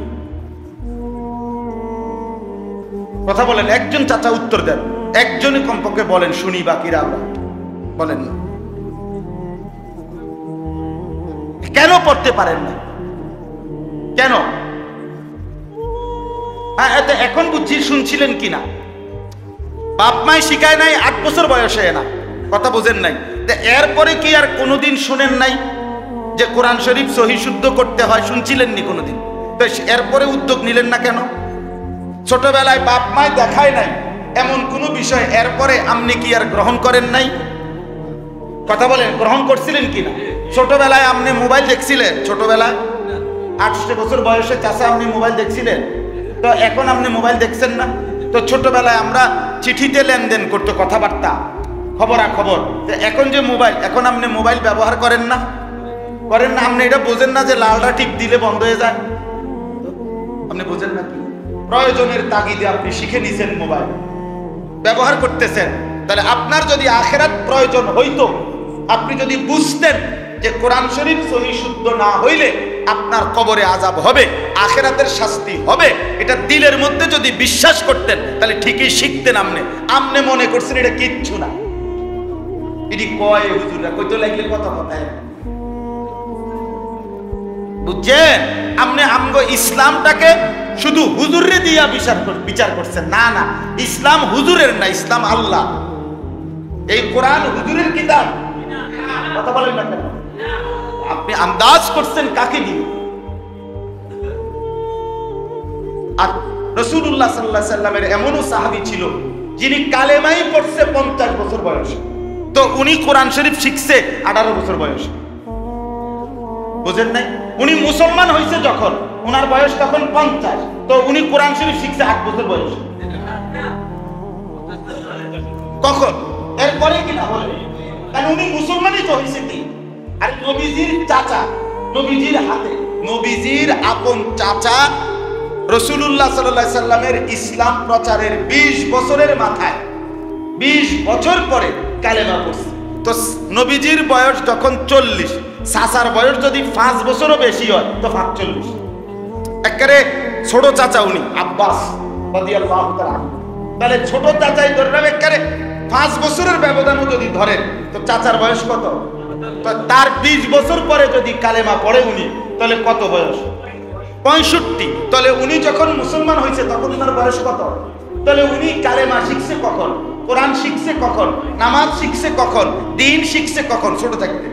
কথা বলেন, একজন চাচা উত্তর দেন, একজনই কমপক্ষে বলেন, শুনি, বাকিরা আমরা বলেন না। কেন পড়তে পারেন না? কেন? এখন বুঝছি, শুনছিলেন কিনা? বাপ মাই শিখায় নাই, 8 বছর বয়সে না, কথা বোঝেন নাই। এরপরে কি আর কোনোদিন শুনেন নাই যে কোরআন শরীফ সহি শুদ্ধ করতে হয়? শুনছিলেন নি কোনোদিন? তো এরপরে উদ্যোগ নিলেন না কেন? ছোটবেলায় বাপ মাই দেখায় নাই এমন কোনো বিষয়, এরপরে আপনি কি আর গ্রহণ করেন নাই? কথা বলেন, গ্রহণ করছিলেন কিনা? ছোটবেলায় আপনি মোবাইল দেখছিলেন? ছোটবেলায় 8 বছর বয়সে চাচা আপনি মোবাইল দেখছিলেন? তো এখন আপনি মোবাইল দেখছেন না? তো ছোটবেলায় আমরা চিঠিতে লেনদেন করতো, কথাবার্তা, খবরাখবর। এখন যে মোবাইল, এখন আপনি মোবাইল ব্যবহার করেন না? করেন না? আপনি এটা বোঝেন না যে লালটা টিপ দিলে বন্ধ হয়ে যায়? আপনি বোঝেন না কি? প্রয়োজনের তাগিদে আপনি শিখে নিছেন, মোবাইল ব্যবহার করতেছেন। তাহলে আপনার যদি আখিরাত প্রয়োজন হইতো, আপনি যদি বুঝতেন যে কোরআন শরীফ সহি শুদ্ধ না হইলে আপনার কবরে আযাব হবে, আখিরাতের শাস্তি হবে, এটা দিলের মধ্যে যদি বিশ্বাস করতেন, তাহলে ঠিকই শিখতেন। আপনি মনে করছেন এটা কিচ্ছু না, এটি কয় হুজুররা কইতে লাগলে কথা কথায়, বুঝছেন? আপনি আমগো ইসলামটাকে শুধু হুজুরে দিয়া বিচার করছেন। না না, ইসলাম হুজুরের না, ইসলাম আল্লাহ। এই কোরআন হুজুরের কিতাব। কথা বলেন না কেন? আপনি আন্দাজ করছেন কাকে দিয়ে? আর রাসূলুল্লাহ সাল্লাল্লাহু আলাইহি সাল্লামের এমনও সাহাবী ছিল যিনি কালেমাই পড়ছে 50 বছর বয়সে, তো উনি কোরআন শরীফ শিখছে 18 বছর বয়সে। বুঝেন নাই? উনি মুসলমান হয়েছে যখন, ওনার বয়স তখন 50, তো উনি কোরআন শরীফ শিখছে 8 বছর বয়সে। কখন? এরপরে কিনা বলে, কারণ উনি মুসলমানই তো হয়েছে কি। আর নবীজির চাচা, নবীজির হাতে, নবীজির আপন চাচা রাসূলুল্লাহ সাল্লাল্লাহু আলাইহি সাল্লামের ইসলাম প্রচারের 20 বছরের মাথায়, 20 বছর পরে কালেমা পড়ছে। তো নবীজির বয়স যখন 40, চাচার বয়স যদি 5 বছরও বেশি হয় তো 45। একেবারে ছোট চাচা উনি, আব্বাস রাদিয়াল্লাহু তাআলা। তাহলে ছোট চাচাই ধরলাম, একেবারে 5 বছরের ব্যবধানও যদি ধরেন তো চাচার বয়স কত? তো তার 20 বছর পরে যদি কালেমা পড়ে উনি, তাহলে কত বয়স? 65। তাহলে উনি যখন মুসলমান হয়েছে তখন তার বয়স কত? তাহলে উনি কালেমা শিখছে কখন? কোরআন শিখছে কখন? নামাজ শিখছে কখন? দ্বীন শিখছে কখন? ছোট থাকতে।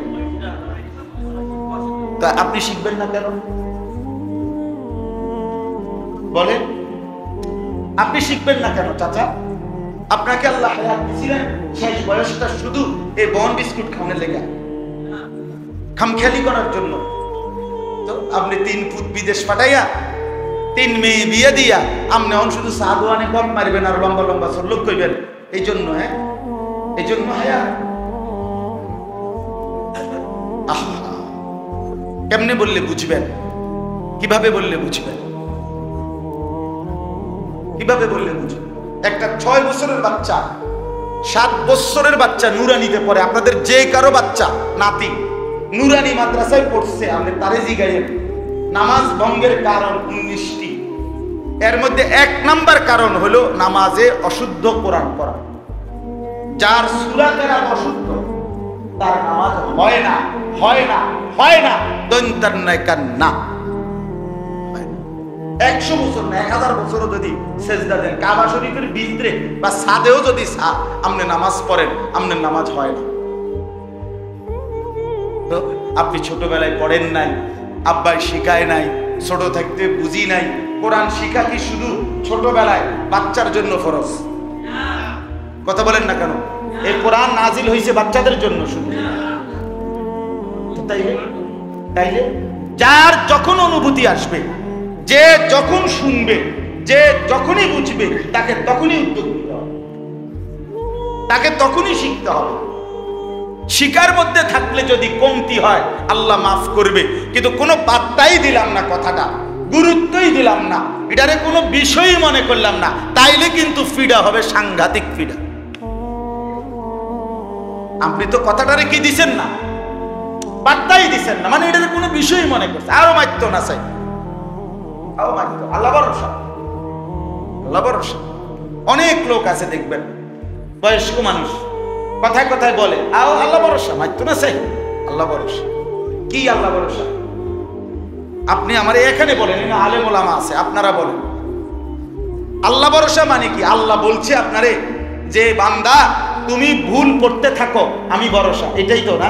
তা আপনি শিখবেন না কেন বলেন? আপনি শিখবেন না কেন চাচা? আপনাকে আল্লাহ হায়াত দিয়েছিলেন শেষ বয়সটা শুধু এই বন বিস্কুট খাওয়ানোর লেগে, খামখেয়ালি করার জন্য। তো আপনি 3 পুত বিদেশ পাঠাইয়া 3 মেয়ে বিয়ে দিয়া আপনি এখন শুধু চা দোয়ানে কম মারবেন আর লম্বা লম্বা সল্লুক কইবেন, এই জন্য? হ্যাঁ, এই জন্য হায়াত। কেমনে বললে বুঝবেন? কিভাবে বললে বুঝবেন? কিভাবে বললে বুঝবেন? একটা 6 বছরের বাচ্চা, 7 বছরের বাচ্চা নুরানিতে পড়ে, আপনাদের যে কারো বাচ্চা নাতি নুরানি মাদ্রাসায় পড়ছে, আপনি তারে জিগাইয়েন নামাজ ভঙ্গের কারণ 19টি। এর মধ্যে 1 নাম্বার কারণ হলো নামাজে অশুদ্ধ কোরআন পড়া। যার সূরা কেরাত অশুদ্ধ তার নামাজ হয় না, হয় না, হয় না। দন্তার নয় কান্না। 100 বছর না 1000 বছরও যদি সেজদা দেন, কাবা শরীফের ভিতরে বা ছাদেও যদি আপনি নামাজ পড়েন, আপনার নামাজ হয় না। তো আপনি ছোটবেলায় পড়েন নাই, আব্বাই শিখায় নাই, ছোট থাকতে বুঝি নাই। কোরআন শিখা কি শুধু ছোটবেলায় বাচ্চার জন্য ফরজ? কথা বলেন না কেন? এই কোরআন নাজিল হয়েছে বাচ্চাদের জন্য শুধু। তাইলে যার যখন অনুভূতি আসবে, যে যখন শুনবে, যে যখনই বুঝবে, তাকে তখনই উদ্যোগ নিতে হবে, তাকে তখনই শিখতে হবে। শিকার মধ্যে থাকলে যদি কমতি হয় আল্লাহ মাফ করবে, কিন্তু কোনো পাত্তাই দিলাম না, কথাটা গুরুত্বই দিলাম না, এটারে কোনো বিষয়ই মনে করলাম না, তাইলে কিন্তু ফিডা হবে সাংঘাতিক ফিডা। আপনি তো কথাটারে কি দিছেন না, পাত্তাই দিছেন না, মানে এটারে কোনো বিষয়ই মনে করছে, আরো মারতো না চাই, আরো মারতো। আল্লাহ ভরসা, আল্লাহ ভরসা। অনেক লোক আছে দেখবেন বয়স্ক মানুষ কথায় কথায় বলে আল্লাহ ভরসা, মারতো না চাই, আল্লাহ ভরসা। কি আল্লাহ ভরসা? আপনি আমার এখানে বলেন, আলেম ওলামা আছে, আপনারা বলেন আল্লাহ ভরসা মানে কি? আল্লাহ বলছে আপনারে যে বান্দা তুমি ভুল করতে থাকো, আমি ভরসা, এটাই তো না?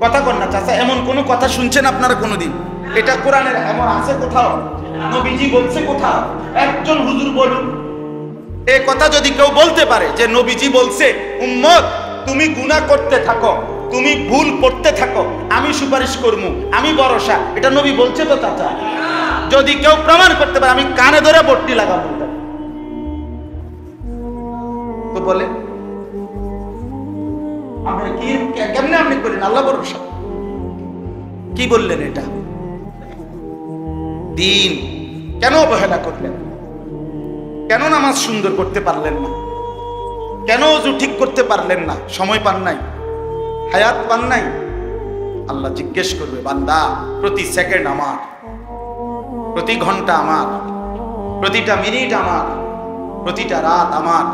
কথা কন না চাচা, এমন কোন কথা শুনছেন আপনারা কোনোদিন? এটা কোরআনের এমন আছে কোথাও? নবীজি বলছে কোথাও? একজন হুজুর বলুন। এই কথা যদি কেউ বলতে পারে যে নবীজি বলছে উম্মত তুমি গুনাহ করতে থাকো, তুমি ভুল করতে থাকো, আমি সুপারিশ করবো, আমি ভরসা, এটা নবী বলছে তো চাচা? যদি কেউ প্রমাণ করতে পারে আমি কানে ধরে বট্টি লাগাবো। তো বলে আপনি কি কেমনে আপনি করেন আল্লাহ ভরসা? কি বললেন এটা? দিন কেন অবহেলা করলেন? কেন নামাজ সুন্দর করতে পারলেন না? কেন ওযু ঠিক করতে পারলেন না? সময় পান নাই, হায়াত পান নাই? আল্লাহ জিজ্ঞেস করবে বান্দা প্রতি সেকেন্ড আমার, প্রতি ঘন্টা আমার, প্রতিটা মিনিট আমার, প্রতিটা রাত আমার,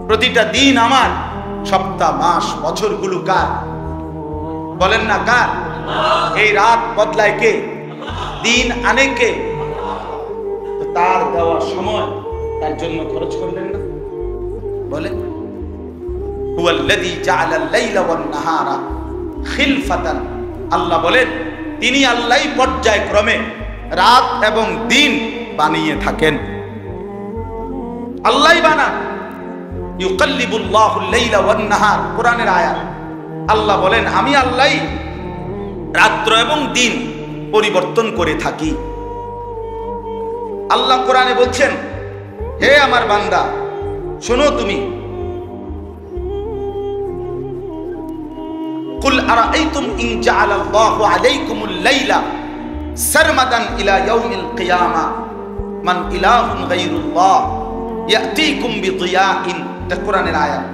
প্রতিটা দিন আমার, সপ্তাহ মাস বছরগুলো কার? বলেন না কার? এই রাত বদলায় কে? দিন আনে কে? তো তার দেওয়া সময় তার জন্য খরচ করলেন না? বলেন হুয়াল্লাযী জাআলাল লাইলা ওয়ান নাহারা খিলফাতান। আল্লাহ বলেন তিনি আল্লাহই পর্যায়ক্রমে রাত এবং দিন বানিয়ে থাকেন। আল্লাহই বানান। ইউকাল্লিবুল্লাহুল লাইলা ওয়ান নাহার, কোরআনের আয়াত। আল্লাহ বলেন আমি আল্লাহই রাত্র এবং দিন পরিবর্তন করে থাকি। আল্লাহ কোরআনে বলছেন হে আমার বান্দা শোনো, তুমি কুল আরাআইতুম ইন জাআলাল্লাহু আলাইকুমুল লাইলা সারমাদান ইলা ইয়াউমিল কিয়ামা মান ইলাহুন গায়রুল্লাহ ইয়াতিকুম বিদিয়াইন। এটা কোরআনের আয়াত।